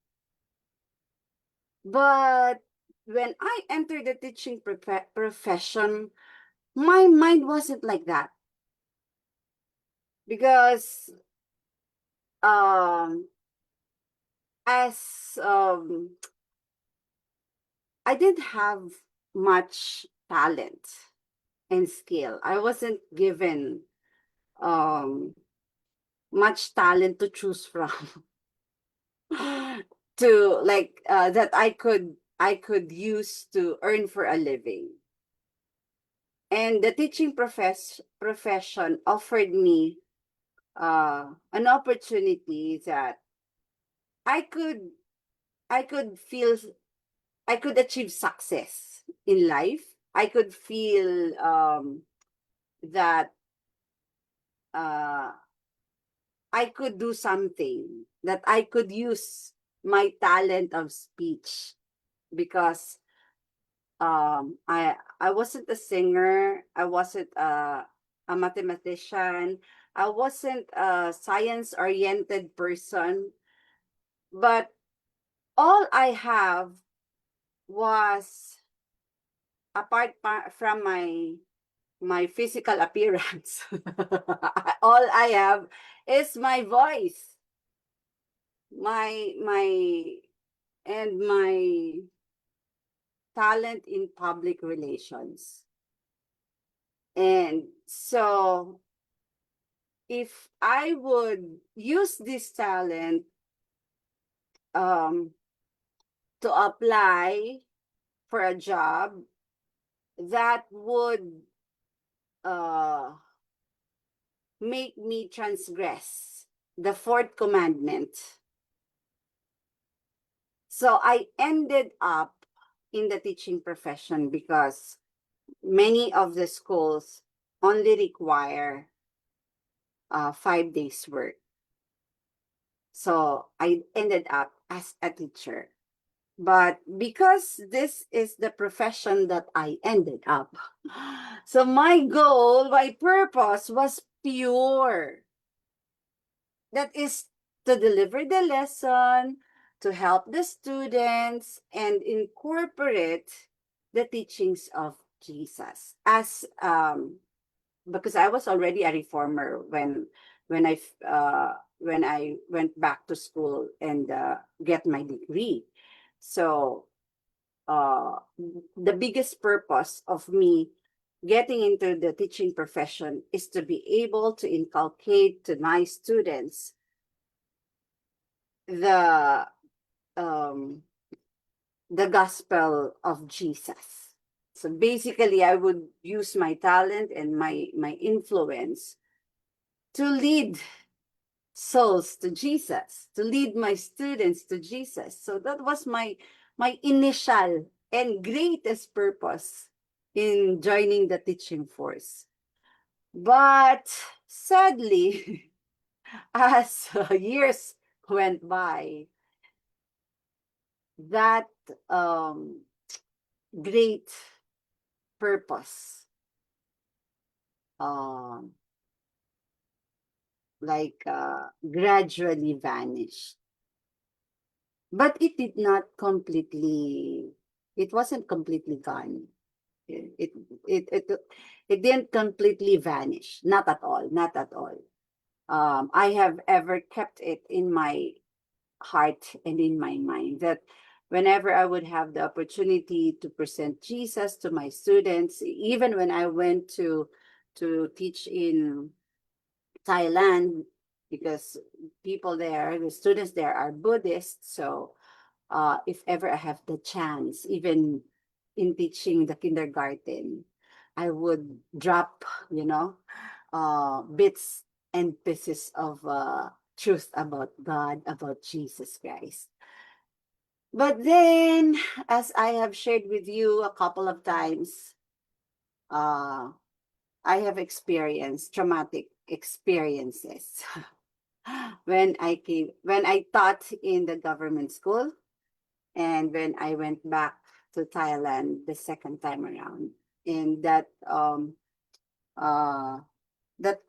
But when I entered the teaching profession, my mind wasn't like that. Because as I didn't have much talent and skill. I wasn't given much talent to choose from to like that I could use to earn for a living. And the teaching profession offered me an opportunity that I could achieve success in life. I could feel that I could do something, that I could use my talent of speech because I wasn't a singer, I wasn't a mathematician, I wasn't a science-oriented person, but all I have was, from my physical appearance, all I have is my voice, my and my talent in public relations. And so if I would use this talent to apply for a job, that would make me transgress the fourth commandment. So I ended up in the teaching profession because many of the schools only require 5 days work. So I ended up as a teacher. But because this is the profession that I ended up, so my goal, my purpose was pure. That is to deliver the lesson, to help the students, and incorporate the teachings of Jesus. As because I was already a reformer when I went back to school and get my degree. So the biggest purpose of me getting into the teaching profession is to be able to inculcate to my students the gospel of Jesus. So basically, I would use my talent and my influence to lead souls to Jesus, to lead my students to Jesus. So that was my initial and greatest purpose in joining the teaching force. But sadly, as years went by, that great purpose gradually vanished. But it did not completely, it wasn't completely gone. It, it, it, it didn't completely vanish. Not at all, not at all. I have ever kept it in my heart and in my mind that whenever I would have the opportunity to present Jesus to my students, even when I went to teach in Thailand, because people there, the students there are Buddhists. So if ever I have the chance, even in teaching the kindergarten, I would drop, bits and pieces of truth about God, about Jesus Christ. But then, as I have shared with you a couple of times, I have experienced traumatic experiences when I taught in the government school, and when I went back to Thailand the second time around. And that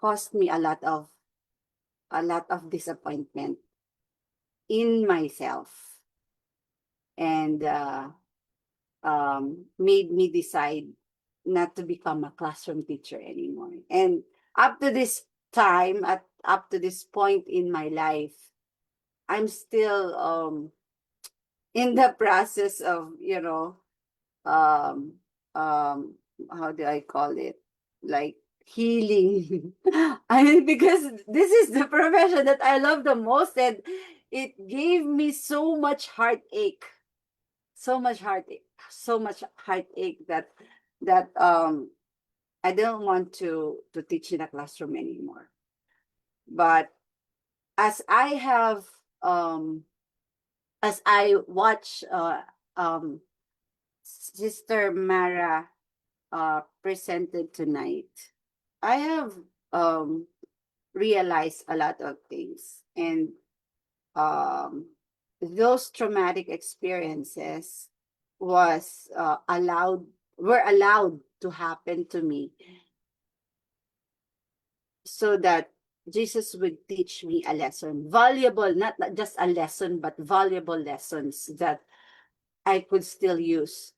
caused me a lot of disappointment in myself, and made me decide not to become a classroom teacher anymore. And up to this time, up to this point in my life, I'm still in the process of, how do I call it? Like healing. I mean, because this is the profession that I love the most, and it gave me so much heartache. So much heartache. So much heartache that I don't want to teach in a classroom anymore. But as I have as I watch Sister Mara presented tonight, I have realized a lot of things, and those traumatic experiences were allowed to happen to me, so that Jesus would teach me a lesson, valuable, not just a lesson, but valuable lessons that I could still use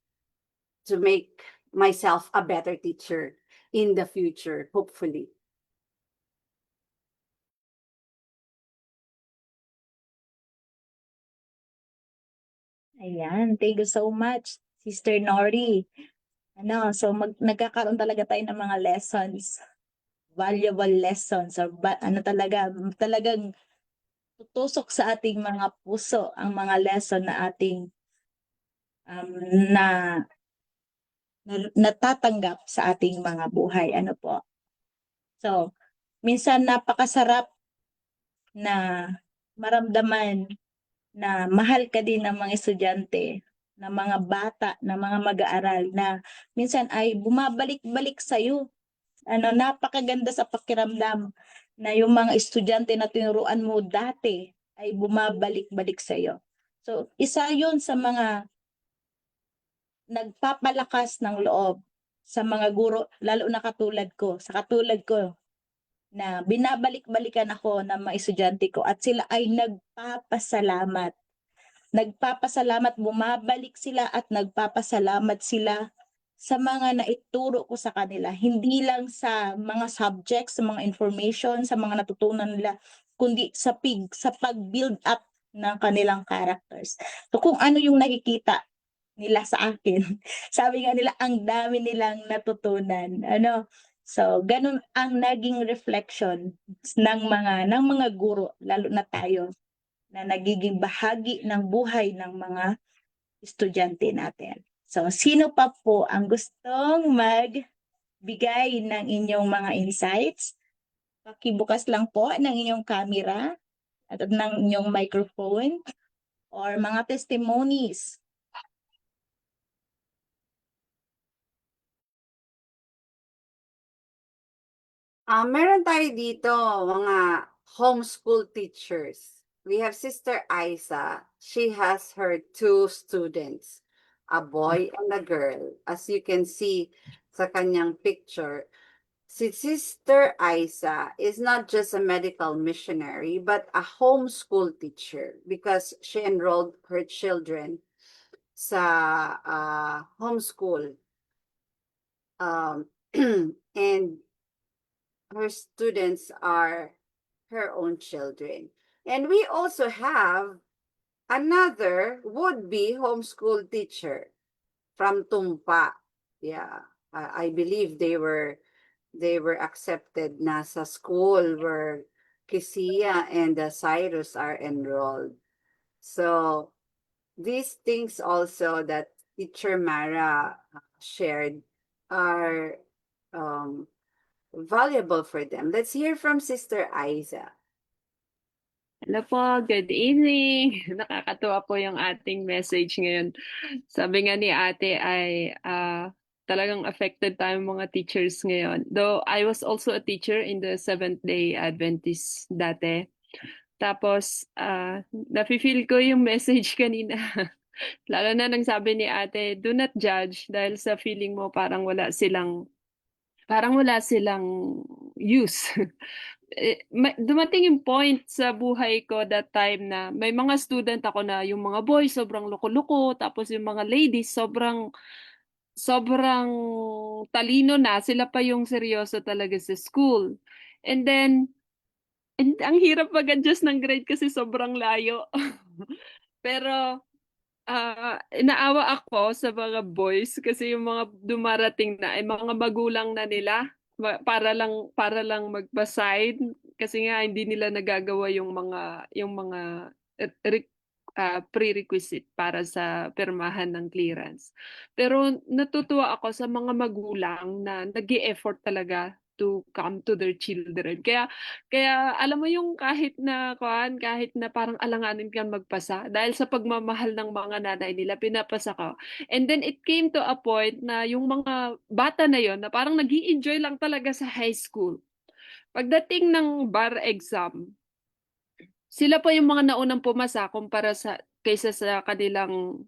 to make myself a better teacher in the future, hopefully. Ayan, thank you so much, Sister Nori. Nagkakaroon talaga tayo ng mga lessons, valuable lessons, or talagang tutusok sa ating mga puso ang mga lesson na ating um, na, natatanggap sa ating mga buhay. Ano po? So, minsan napakasarap na maramdaman na mahal ka din ng mga estudyante, ng mga bata, ng mga mag-aaral na minsan ay bumabalik-balik sa'yo. Napakaganda sa pakiramdam na yung mga estudyante na tinuruan mo dati ay bumabalik-balik sa'yo. So, isa yun sa mga nagpapalakas ng loob sa mga guro, lalo na katulad ko, na binabalik-balikan ako ng mga estudyante ko at sila ay nagpapasalamat. Bumabalik sila at nagpapasalamat sila sa mga naituro ko sa kanila. Hindi lang sa mga subjects, sa mga information, sa mga natutunan nila, kundi sa pag-build up ng kanilang characters. So kung ano yung nakikita nila sa akin, sabi nga nila, ang dami nilang natutunan. So, ganun ang naging reflection ng mga guro, lalo na tayo, na nagiging bahagi ng buhay ng mga estudyante natin. So, sino pa po ang gustong magbigay ng inyong mga insights? Pakibukas lang po ng inyong camera at ng inyong microphone or mga testimonies. Meron tayo dito mga homeschool teachers. We have Sister Isa. She has her 2 students, a boy and a girl. As you can see sa kanyang picture, si Sister Isa is not just a medical missionary, but a homeschool teacher because she enrolled her children sa homeschool. And her students are her own children. And we also have another would-be homeschool teacher from Tumpa. Yeah, I believe they were accepted na sa school where Kisia and Cyrus are enrolled. So these things also that Teacher Mara shared are valuable for them. Let's hear from Sister Isa. Hello po, good evening. Nakakatuwa po yung ating message ngayon. Sabi nga ni ate ay talagang affected tayong mga teachers ngayon. Though I was also a teacher in the Seventh-day Adventist dati. Tapos, nafe-feel ko yung message kanina. Lalo na nang sabi ni ate, do not judge dahil sa feeling mo parang wala silang use. Dumating yung point sa buhay ko that time na may mga student ako na yung mga boys sobrang loko-loko, tapos yung mga ladies sobrang talino na, sila pa yung seryoso talaga sa school. And then, ang hirap mag-adjust ng grade kasi sobrang layo. Pero inaawa ako sa mga boys kasi yung mga dumarating na ay mga magulang na nila para lang magpa-side kasi nga hindi nila nagagawa yung mga prerequisite para sa pirmahan ng clearance. Pero natutuwa ako sa mga magulang na nag-e-effort talaga to come to their children. Kaya alam mo yung kahit na parang alanganin kang magpasa dahil sa pagmamahal ng mga nanay nila pinapasa ka. And then it came to a point na yung mga bata na yon na parang nag-i-enjoy lang talaga sa high school. Pagdating ng bar exam, sila pa yung mga naunang pumasa kaysa sa kanilang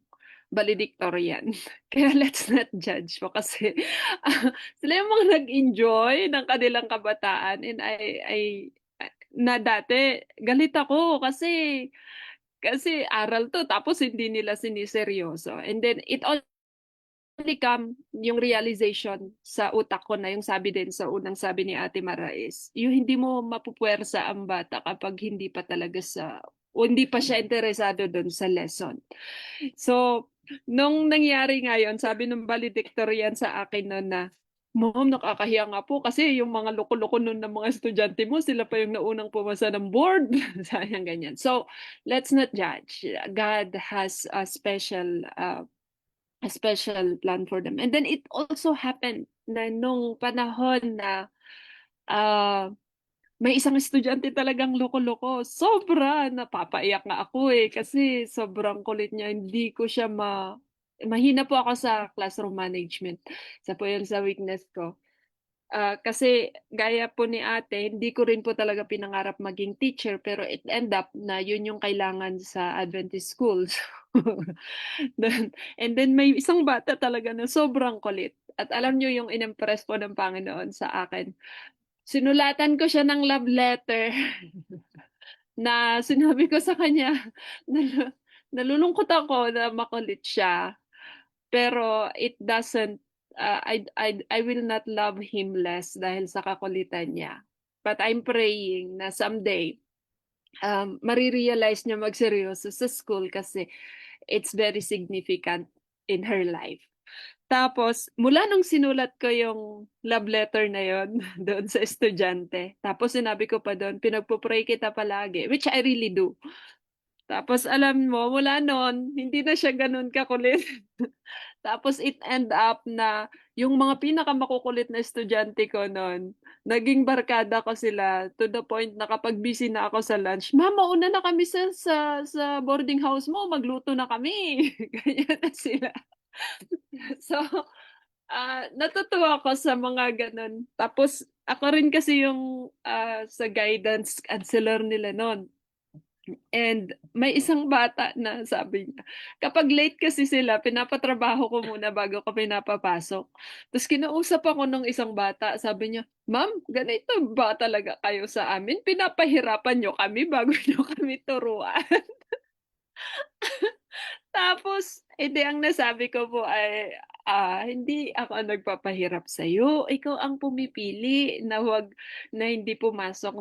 valedictorian. Kaya let's not judge po kasi sila yung mga nag-enjoy ng kanilang kabataan and na dati galit ako kasi aral to tapos hindi nila siniseryoso. And then it only come yung realization sa utak ko na yung sabi din sa unang sabi ni Ate Mara is, yung hindi mo mapupuwersa ang bata kapag hindi pa talaga o hindi pa siya interesado doon sa lesson. So, nung nangyari ngayon, sabi ng valedictorian sa akin noon na, Mom, nakakahiya nga po kasi yung mga loko-loko nun ng mga estudyante mo, sila pa yung naunang pumasa ng board. Sayang ganyan. So, let's not judge. God has a special plan for them. And then it also happened na nung panahon na may isang estudyante talagang loko-loko. Sobra, napapaiyak nga ako kasi sobrang kulit niya. Hindi ko siya mahina po ako sa classroom management. Isa po yun sa weakness ko. Kasi gaya po ni ate, hindi ko rin po talaga pinangarap maging teacher pero it end up na yun yung kailangan sa Adventist schools. And then may isang bata talaga na sobrang kulit. At alam nyo yung in-impress po ng Panginoon sa akin. Sinulatan ko siya ng love letter na sinabi ko sa kanya, nalulungkot ako na makulit siya. Pero it doesn't, I will not love him less dahil sa kakulitan niya. But I'm praying na someday, marirealize niya magseryoso sa school kasi it's very significant in her life. Tapos, mula nung sinulat ko yung love letter na yon doon sa estudyante, tapos sinabi ko pa doon, pinagpupray kita palagi, which I really do. Tapos alam mo, mula noon, hindi na siya ganun kakulit. Tapos it end up na yung mga pinakamakukulit na estudyante ko noon, naging barkada ko sila to the point na kapag busy na ako sa lunch, Mama, una na kami sa boarding house mo, magluto na kami. Ganyan na sila. So, natutuwa ako sa mga ganun. Tapos, ako rin kasi yung sa guidance counselor nila noon. And may isang bata na sabi niya, kapag late kasi sila, pinapatrabaho ko muna bago ko pinapapasok. Tapos kinausap ako ng isang bata, sabi niya, Ma'am, ganito ba talaga kayo sa amin? Pinapahirapan nyo kami bago nyo kami turuan. Tapos, edi ang nasabi ko po ay, hindi ako ang nagpapahirap sa'yo. Ikaw ang pumipili na hindi pumasok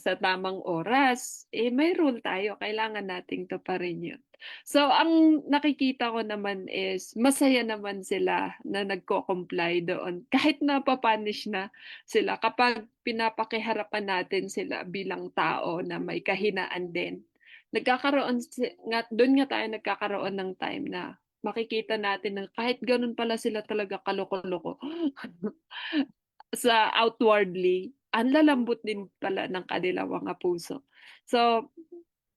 sa tamang oras. May rule tayo. Kailangan nating tuparin yun. So, ang nakikita ko naman is, masaya naman sila na nagko-comply doon. Kahit napapunish na sila kapag pinapakiharapan natin sila bilang tao na may kahinaan din. Doon nga tayo nagkakaroon ng time na makikita natin na kahit ganun pala sila talaga kaloko-loko sa outwardly, ang lalambot din pala ng kanilang mga puso. So,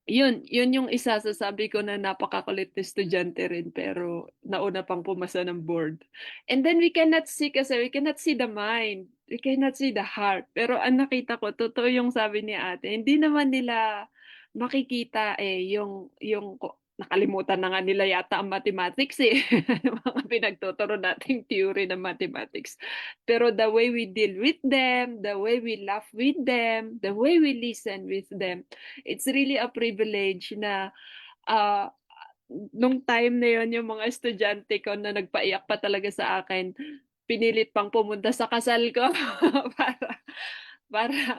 yun yung isa sa sabi ko na napakakulit na estudyante rin pero nauna pang pumasa ng board. And then we cannot see the mind, we cannot see the heart. Pero ang nakita ko, totoo yung sabi ni ate, hindi naman nila makikita yung nakalimutan na nga nila yata ang mathematics mga pinagtuturo nating theory ng mathematics. Pero the way we deal with them, the way we laugh with them, the way we listen with them, it's really a privilege na nung time na yon yung mga estudyante ko na nagpaiyak pa talaga sa akin, pinilit pang pumunta sa kasal ko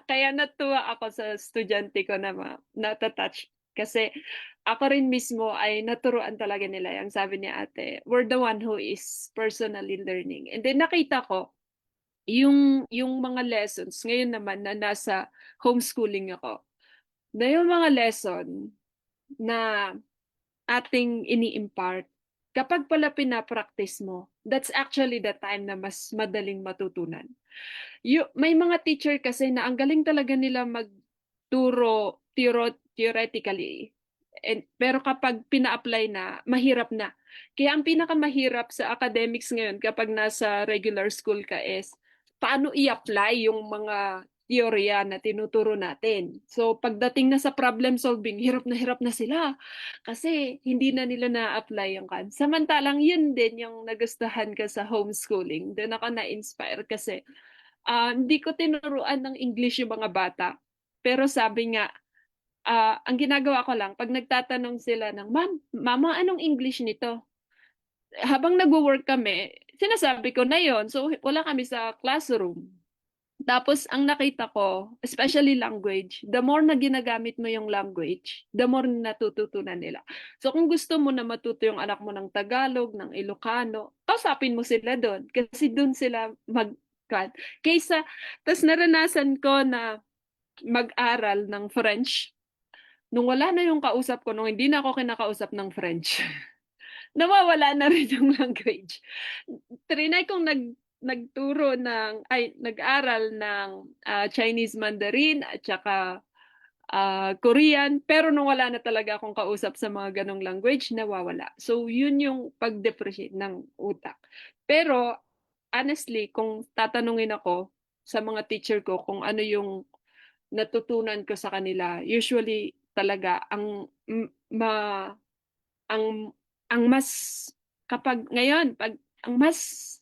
kaya natuwa ako sa estudyante ko na natatouch kasi ako rin mismo ay naturuan talaga nila yung sabi ni ate, we're the one who is personally learning. And then nakita ko yung mga lessons ngayon naman na nasa homeschooling ako, na yung mga lesson na ating ini-impart, kapag pala pinapractice mo, that's actually the time na mas madaling matutunan. May mga teacher kasi na ang galing talaga nila magturo theoretically. Pero kapag pina-apply na, mahirap na. Kaya ang pinakamahirap sa academics ngayon kapag nasa regular school ka is paano i-apply teorya na tinuturo natin. So pagdating na sa problem solving, hirap na sila kasi hindi na nila na-apply yung kan. Samantalang yun din yung nagustuhan ko sa homeschooling. Doon ako na-inspire kasi hindi ko tinuruan ng English yung mga bata. Pero sabi nga, ang ginagawa ko lang, pag nagtatanong sila ng, Mama, anong English nito? Habang nagwo-work kami, sinasabi ko na yon. So wala kami sa classroom. Tapos ang nakita ko, especially language, the more na ginagamit mo yung language, the more na natututunan nila. So kung gusto mo na matuto yung anak mo ng Tagalog, ng Ilocano, kausapin mo sila doon kasi doon sila kaysa, tas naranasan ko na mag-aral ng French. Nung wala na yung kausap ko, nung hindi na ako kinakausap ng French, nawawala na rin yung language. Trinay kong nagturo nag-aral ng Chinese Mandarin at saka Korean, pero nung wala na talaga akong kausap sa mga ganong language, nawawala. So, yun yung pag-depreciate ng utak. Pero, honestly, kung tatanungin ako sa mga teacher ko kung ano yung natutunan ko sa kanila, usually talaga ang ang mas kapag ngayon pag ang mas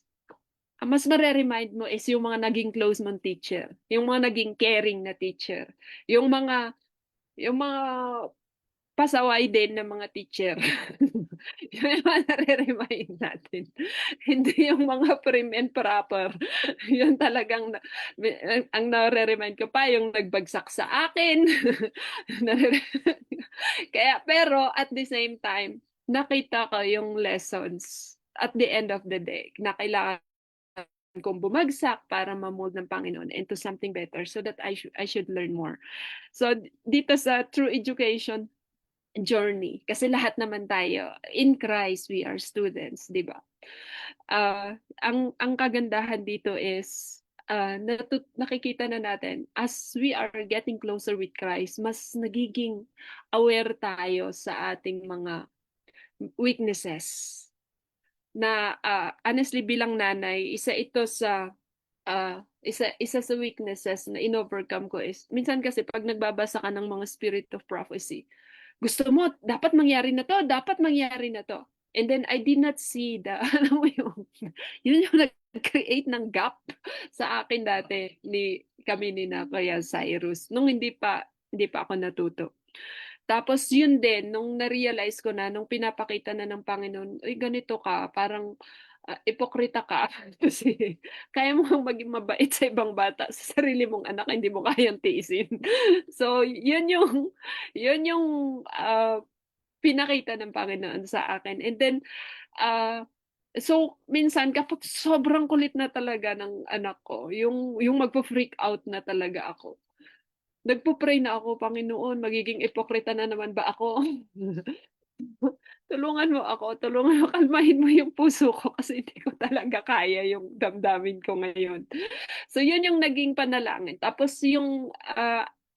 mare-remind mo is yung mga naging close mong teacher, yung mga naging caring na teacher, yung mga pasaway din ng mga teacher. Yun yung mga nare-remind natin. Hindi yung mga prim and proper. Yun talagang, ang nare-remind ko pa, yung nagbagsak sa akin. Kaya, pero at the same time, nakita ko yung lessons at the end of the day na kailangan kong bumagsak para ma-mold ng Panginoon into something better so that I should learn more. So, dito sa true education journey, kasi lahat naman tayo, in Christ, we are students, di ba? Ang kagandahan dito is, nakikita na natin, as we are getting closer with Christ, mas nagiging aware tayo sa ating mga weaknesses. Na honestly bilang nanay, isa sa weaknesses na in-overcome ko is, minsan kasi pag nagbabasa ka ng mga spirit of prophecy, gusto mo, dapat mangyari na to, dapat mangyari na to. And then I did not see alam mo yun yung nag-create ng gap sa akin dati kami ni na Kuya Cyrus, nung hindi pa ako natuto. Tapos yun din, nung na-realize ko na, nung pinapakita na ng Panginoon, ay ganito ka, parang ipokrita ka. Kasi kaya mo maging mabait sa ibang bata, sa sarili mong anak, hindi mo kayang tiisin. So, yun yung pinakita ng Panginoon sa akin. And then, so, minsan, kapag sobrang kulit na talaga ng anak ko, yung magpo-freak out na talaga ako, nagpo-pray na ako, Panginoon, magiging ipokrita na naman ba ako? Tulungan mo ako, kalmahin mo yung puso ko kasi hindi ko talaga kaya yung damdamin ko ngayon. So yun yung naging panalangin. Tapos yung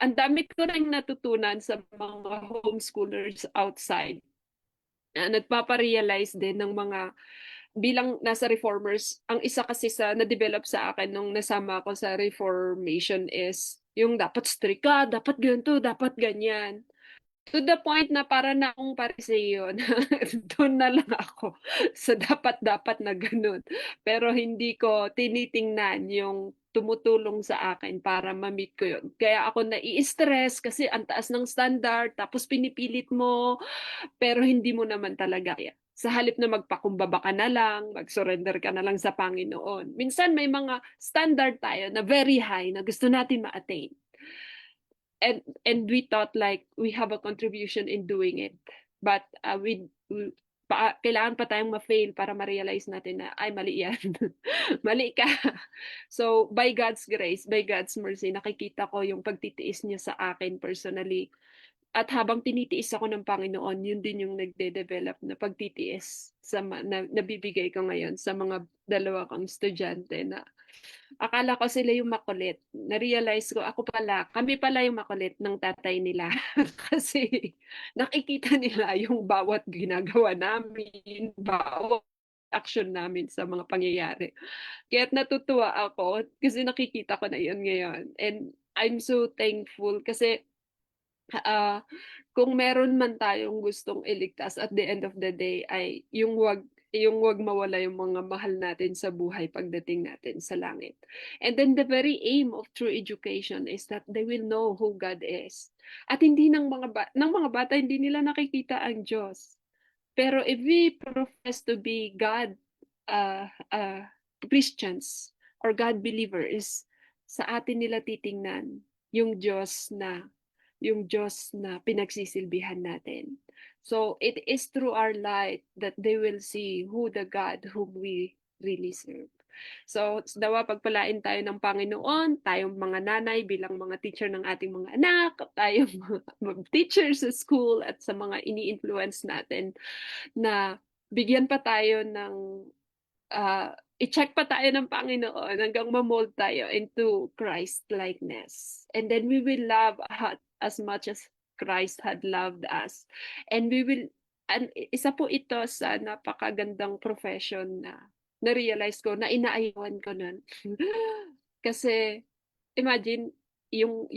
ang dami ko rin natutunan sa mga homeschoolers outside. Nagpaparealize din ng mga bilang nasa reformers, ang isa kasi sa na-develop sa akin nung nasama ako sa reformation is yung dapat strict ka, dapat ganito, dapat ganyan. To the point na para na akong Pariseo na doon na lang ako sa dapat-dapat na ganun. Pero hindi ko tinitingnan yung tumutulong sa akin para ma-meet ko yun. Kaya ako nai-stress kasi ang taas ng standard, tapos pinipilit mo, pero hindi mo naman talaga kaya. Sa halip na magpakumbaba ka na lang, mag-surrender ka na lang sa Panginoon. Minsan may mga standard tayo na very high na gusto natin ma-attain. And we thought like we have a contribution in doing it. But kailangan pa tayong ma-fail para ma-realize natin na ay mali yan. Mali ka. So by God's grace, by God's mercy, nakikita ko yung pagtitiis niya sa akin personally. At habang tinitiis ako ng Panginoon, yun din yung nagde-develop na pagtitiis na nabibigay ko ngayon sa mga dalawa kong estudyante na akala ko sila yung makulit. Na-realize ko, kami pala yung makulit ng tatay nila. Kasi nakikita nila yung bawat ginagawa namin, bawat action namin sa mga pangyayari. Kaya't natutuwa ako kasi nakikita ko na yun ngayon. And I'm so thankful kasi ah, kung meron man tayong gustong iligtas at the end of the day ay yung wag mawala yung mga mahal natin sa buhay pagdating natin sa langit. And then the very aim of true education is that they will know who God is. At hindi ng mga bata hindi nila nakikita ang Diyos. Pero if we profess to be God Christians or God believers, sa atin nila titingnan yung Diyos na pinagsisilbihan natin. So it is through our light that they will see who the God whom we really serve. So, dawa pagpalain tayo ng Panginoon, tayong mga nanay bilang mga teacher ng ating mga anak, tayong mga teacher sa school at sa mga ini-influence natin na bigyan pa tayo ng i-check pa tayo ng Panginoon hanggang ma-mold tayo into Christ likeness. And then we will love as much as Christ had loved us. And isa po ito sa napakagandang profession na na-realize ko na inaayawan ko nun. Kasi imagine yung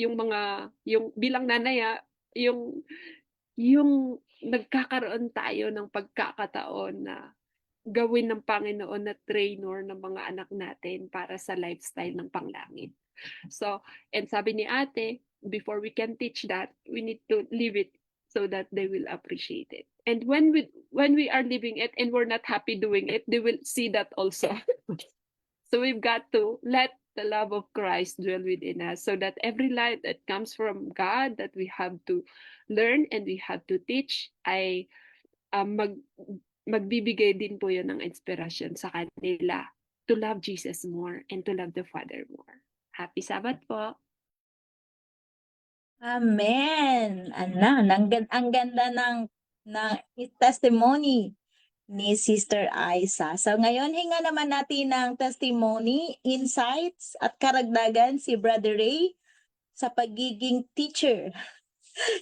bilang nanay yung nagkakaroon tayo ng pagkakataon na gawin ng Panginoon na trainer ng mga anak natin para sa lifestyle ng panglangit. So, and sabi ni ate, before we can teach that, we need to live it so that they will appreciate it. And when we are living it and we're not happy doing it, they will see that also. So we've got to let the love of Christ dwell within us so that every light that comes from God that we have to learn and we have to teach ay magbibigay din po yun ng inspirasyon sa kanila to love Jesus more and to love the Father more. Happy Sabbath po! Amen. Ang ganda ng testimony ni Sister Aisa. So ngayon, hinga naman natin ng testimony, insights at karagdagan si Brother Ray sa pagiging teacher.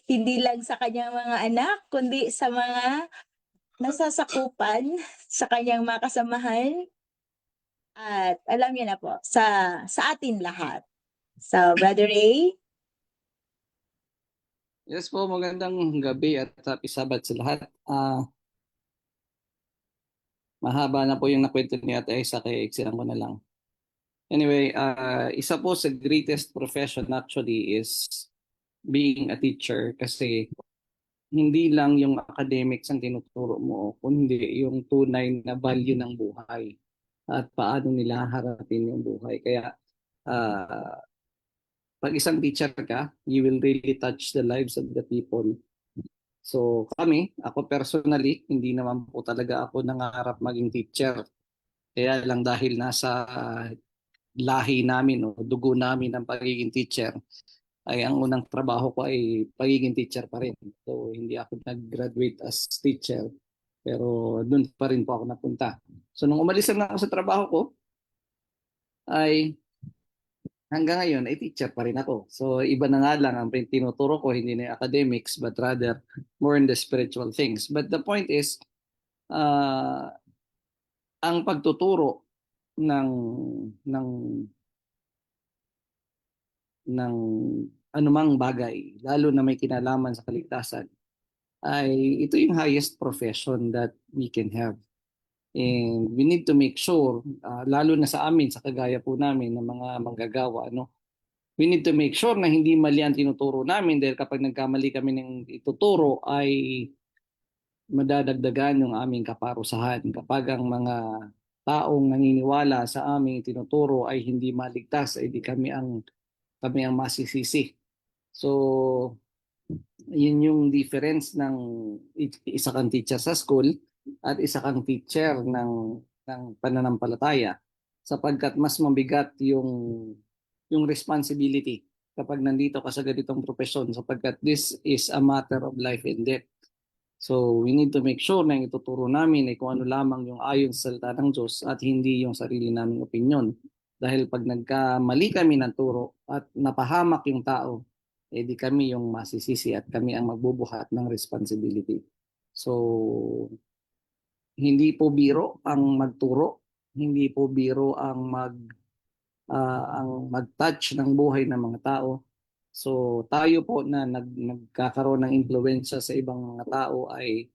Hindi lang sa kanyang mga anak, kundi sa mga nasasakupan sa kanyang mga kasamahan. At alam niyo na po, sa atin lahat. So, Brother Ray, Yes po, magandang gabi at happy Sabbath sa lahat. Mahaba na po yung nakwento ni Ate Isa, kaya iksinan ko na lang. Anyway, isa po sa greatest profession actually is being a teacher kasi hindi lang yung academics ang tinuturo mo, kundi yung tunay na value ng buhay at paano nila harapin yung buhay. Kaya pag isang teacher ka, you will really touch the lives of the people. So ako personally, hindi naman po talaga ako nangarap maging teacher. Kaya lang dahil nasa lahi namin o dugo namin ang pagiging teacher, ay ang unang trabaho ko ay pagiging teacher pa rin. So hindi ako nag-graduate as teacher, pero doon pa rin po ako napunta. So nung umalis na ako sa trabaho ko, ay hanggang ngayon ay teacher pa rin ako. So iba na nga lang ang tinuturo ko, hindi na academics but rather more in the spiritual things. But the point is, ang pagtuturo ng anumang bagay, lalo na may kinalaman sa kaligtasan, ay ito yung highest profession that we can have. And we need to make sure, lalo na sa amin, sa kagaya po namin ng mga manggagawa, we need to make sure na hindi mali ang tinuturo namin dahil kapag nagkamali kami ng ituturo ay madadagdagan yung aming kaparusahan. Kapag ang mga taong naniniwala sa aming tinuturo ay hindi maligtas, ay di kami ang masisisi. So, yun yung difference ng isa kang teacher sa school at isa kang teacher ng pananampalataya, sapagkat mas mabigat yung responsibility kapag nandito ka sa ganitong profesyon, sapagkat this is a matter of life and death. So we need to make sure na yung ituturo namin ay kung ano lamang yung ayon sa salita ng Diyos at hindi yung sarili naming opinyon. Dahil pag nagkamali kami ng turo at napahamak yung tao, di kami yung masisisi at kami ang magbubuhat ng responsibility. So hindi po biro ang magturo, hindi po biro ang ang mag-touch ng buhay ng mga tao. So tayo po na nagkakaroon ng impluwensya sa ibang mga tao ay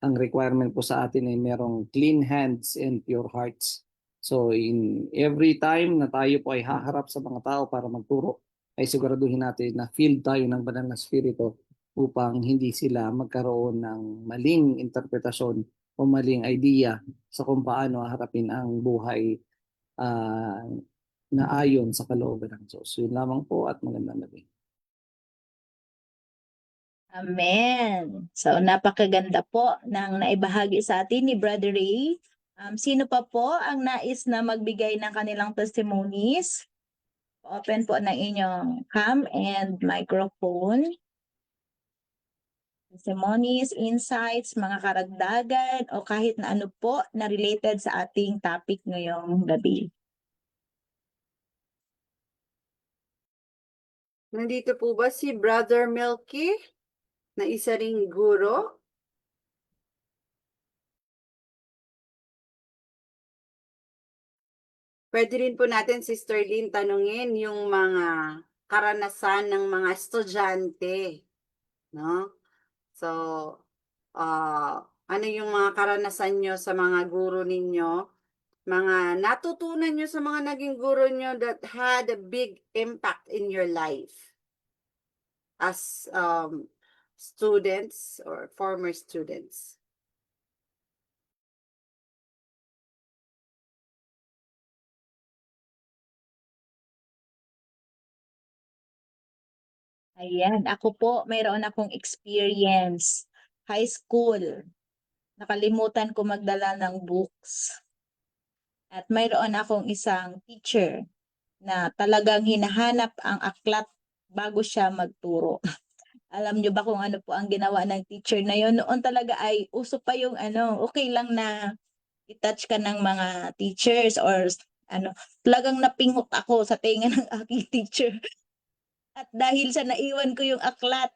ang requirement po sa atin ay merong clean hands and pure hearts. So in every time na tayo po ay haharap sa mga tao para magturo, ay siguraduhin natin na filled tayo ng banal na spirito upang hindi sila magkaroon ng maling interpretasyon o maling idea sa kung paano harapin ang buhay ah, na ayon sa kalooban ng Diyos. Yun lamang po at magandang gabi. Amen. So, napakaganda po ng naibahagi sa atin ni Brother Ray. Sino pa po ang nais na magbigay ng kanilang testimonies? Open po ng inyong cam and microphone. Testimonies, insights, mga karagdagan, o kahit na ano po na related sa ating topic ngayong gabi. Nandito po ba si Brother Milky na isa ring guro? Pwede rin po natin, Sister Lynn, tanungin yung mga karanasan ng mga estudyante, no? So, ano yung mga karanasan nyo sa mga guro ninyo? Mga natutunan nyo sa mga naging guro nyo that had a big impact in your life as students or former students? Ayan, ako po, mayroon akong experience. High school, nakalimutan ko magdala ng books. At mayroon akong isang teacher na talagang hinahanap ang aklat bago siya magturo. Alam niyo ba kung ano po ang ginawa ng teacher na yon? Noon talaga ay uso pa yung okay lang na i-touch ka ng mga teachers or talagang napingot ako sa tenga ng aking teacher. At dahil sa naiwan ko yung aklat,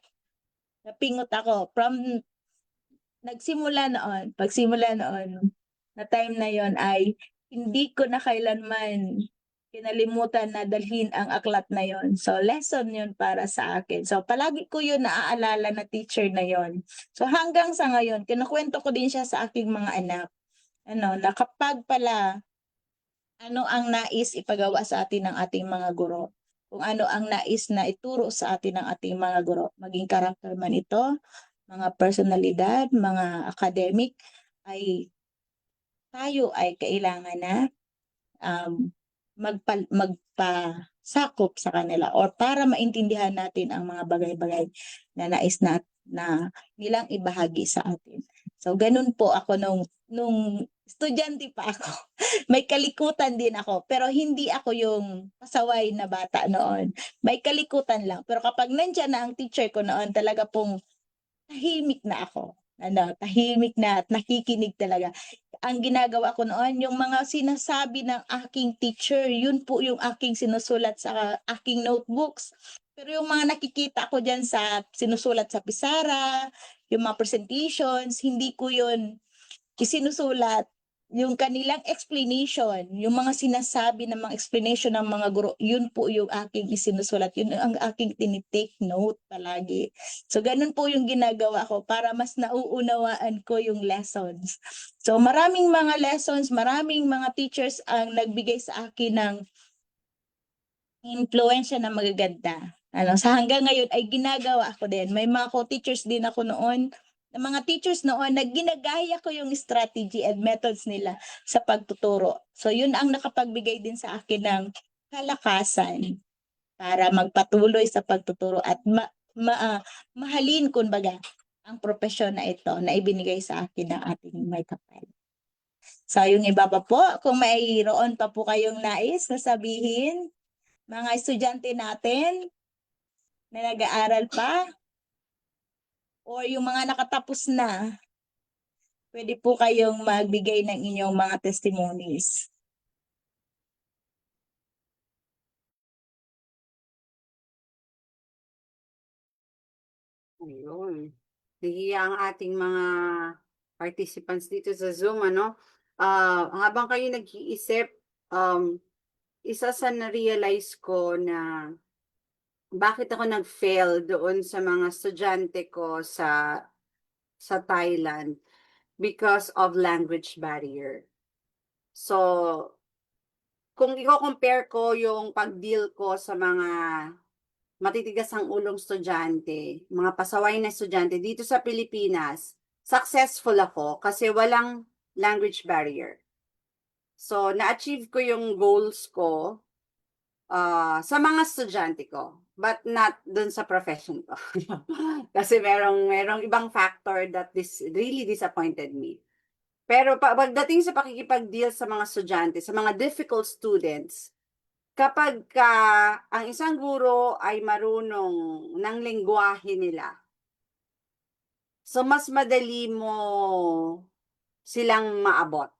napingot ako. Pagsimula noon, na time na yon ay hindi ko na kailanman kinalimutan na dalhin ang aklat na yon. So, lesson yon para sa akin. So, palagi ko yun naaalala na teacher na yon. So, hanggang sa ngayon, kinukwento ko din siya sa aking mga anak. Na kapag pala, ano ang nais ipagawa sa atin ng ating mga guro? Kung ano ang nais na ituro sa atin ng ating mga guro, maging karakter man ito, mga personalidad, mga academic, ay tayo ay kailangan na magpasakop sa kanila or para maintindihan natin ang mga bagay-bagay na nais na nilang ibahagi sa atin. So, ganun po ako nung estudyante pa ako. May kalikutan din ako, pero hindi ako yung pasaway na bata noon. May kalikutan lang. Pero kapag nandiyan na ang teacher ko noon, talaga pong tahimik na ako. Tahimik na at nakikinig talaga. Ang ginagawa ko noon, yung mga sinasabi ng aking teacher, yun po yung aking sinusulat sa aking notebooks. Pero yung mga nakikita ko dyan sa sinusulat sa pisara, yung mga presentations, hindi ko yun isinusulat. Yung kanilang explanation, yung mga sinasabi ng mga explanation ng mga guro, yun po yung aking isinusulat. Yun ang aking tinitake note palagi. So, ganun po yung ginagawa ko para mas nauunawaan ko yung lessons. So, maraming mga lessons, maraming mga teachers ang nagbigay sa akin ng impluensya na magaganda. Sa hanggang ngayon ay ginagawa ko din. May mga co-teachers din ako noon, mga teachers noon na ginagaya ko yung strategy and methods nila sa pagtuturo. So, yun ang nakapagbigay din sa akin ng kalakasan para magpatuloy sa pagtuturo at mahalin, kumbaga, ang propesyon na ito na ibinigay sa akin ng ating may kapal. So, yung iba pa po, kung mayroon pa po kayong nais na sabihin, mga estudyante natin na nag-aaral pa, or yung mga nakatapos na, pwede po kayong magbigay ng inyong mga testimonies. Ayun. Nahiya ang ating mga participants dito sa Zoom, habang kayo nag-iisip, isa sa na-realize ko na bakit ako nag-fail doon sa mga estudyante ko sa Thailand because of language barrier. So, kung i-compare ko yung pag-deal ko sa mga matitigas ang ulong estudyante, mga pasaway na estudyante dito sa Pilipinas, successful ako kasi walang language barrier. So, na-achieve ko yung goals ko sa mga estudyante ko, but not dun sa profession ko. Kasi merong ibang factor that this really disappointed me. Pero pagdating sa pakikipag-deal sa mga estudyante, sa mga difficult students, kapag ang isang guro ay marunong ng lengguwahe nila, so mas madali mo silang maabot.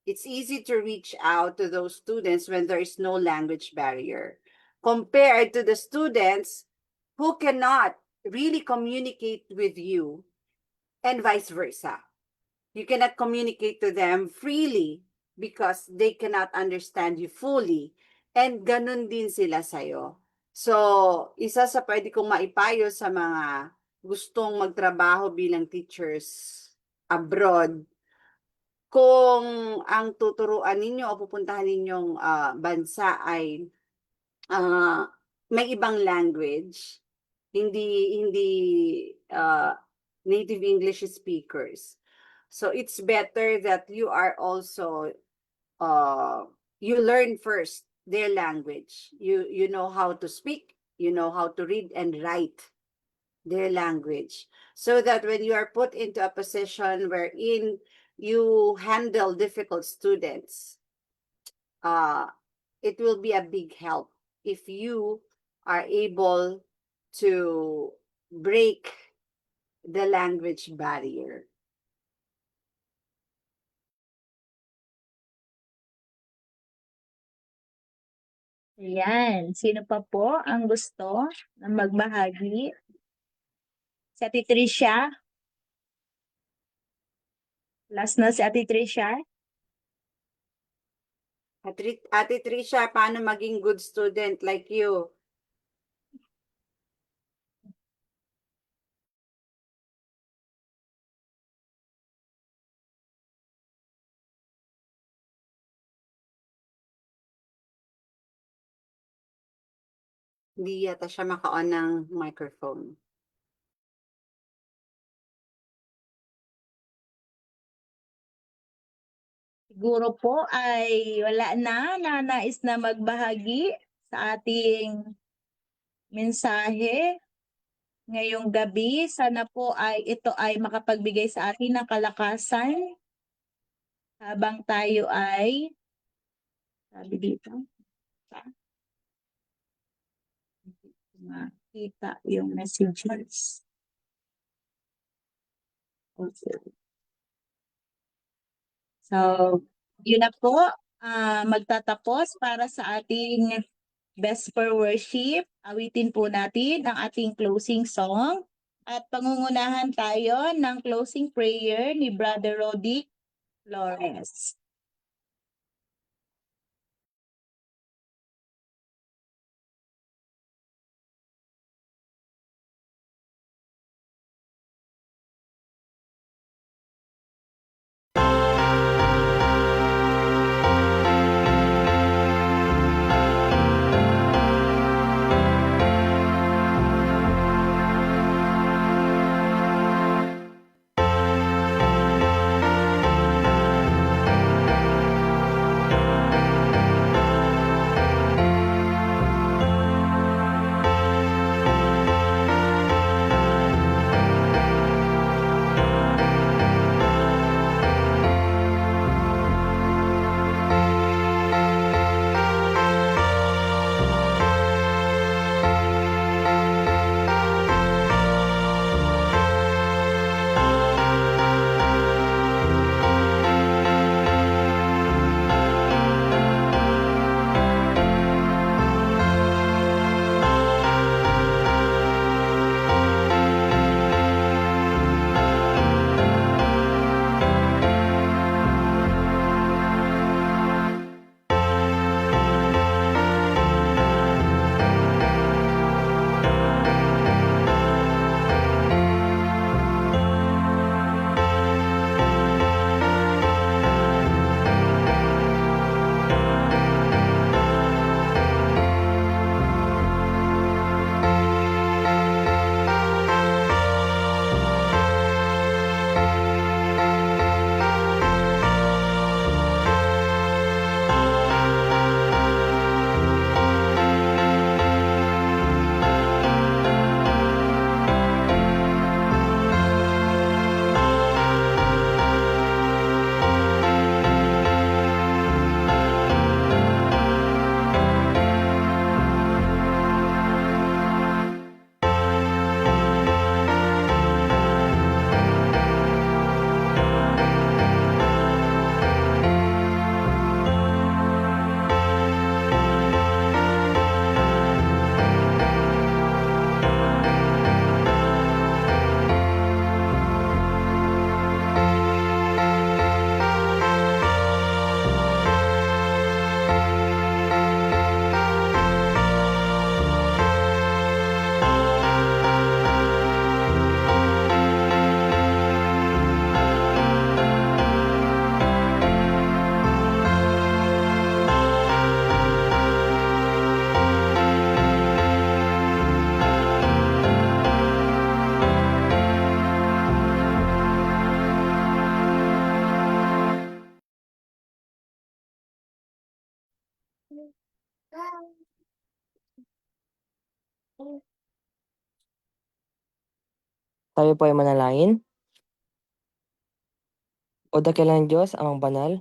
It's easy to reach out to those students when there is no language barrier, compared to the students who cannot really communicate with you, and vice versa. You cannot communicate to them freely because they cannot understand you fully, and ganun din sila sa'yo. So, isa sa pwede kong maipayo sa mga gustong magtrabaho bilang teachers abroad, kung ang tuturuan ninyo o pupuntahan ninyong bansa ay may ibang language, hindi native English speakers. So it's better that you are also you learn first their language. You know how to speak, you know how to read and write their language, so that when you are put into a position wherein you handle difficult students, it will be a big help if you are able to break the language barrier. Ayan. Sino pa po ang gusto na magbahagi? Si Ate Tricia? Last na si Ate Tricia? Ate Tricia, paano maging good student like you? Hindi yata siya maka-on ng microphone. Siguro po ay wala na nais na magbahagi sa ating mensahe ngayong gabi. Sana po ay ito ay makapagbigay sa atin ng kalakasan habang tayo ay sabi dito makita yung messages. Okay. So, yun na po, magtatapos para sa ating Vesper Worship. Awitin po natin ang ating closing song at pangungunahan tayo ng closing prayer ni Brother Rodic Flores. Tayo po ay manalangin. O dakilang Diyos, amang banal,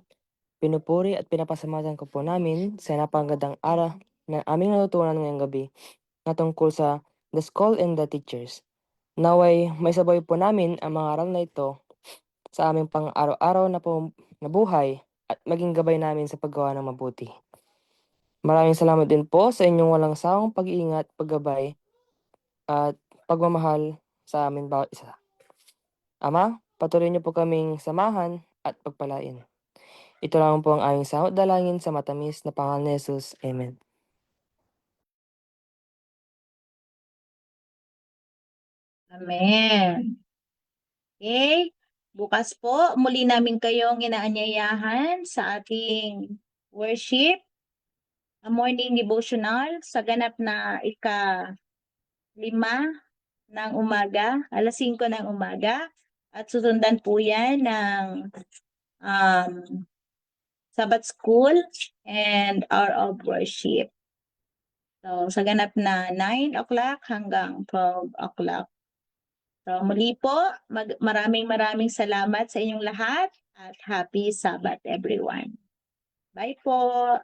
pinupuri at pinapasalamatan ko po namin sa napakagandang araw na aming natutunan ngayong gabi na tungkol sa the school and the teachers. Naway may sabay po namin ang mga aral na ito sa aming pang-araw-araw na buhay at maging gabay namin sa paggawa ng mabuti. Maraming salamat din po sa inyong walang sawang pag-iingat, paggabay at pagmamahal sa amin bawat isa. Ama, patuloy niyo po kaming samahan at pagpalain. Ito lang po ang aming samot dalangin sa matamis na pangalan ni Jesus. Amen. Amen. Okay? Bukas po, muli namin kayong inaanyayahan sa ating worship, a morning devotional sa ganap na ika-5 ng umaga, 5:00 ng umaga. At susundan po yan ng Sabbath School and Hour of Worship. So, sa ganap na 9 o'clock hanggang 12 o'clock. So, muli po, maraming salamat sa inyong lahat at happy Sabbath everyone. Bye po!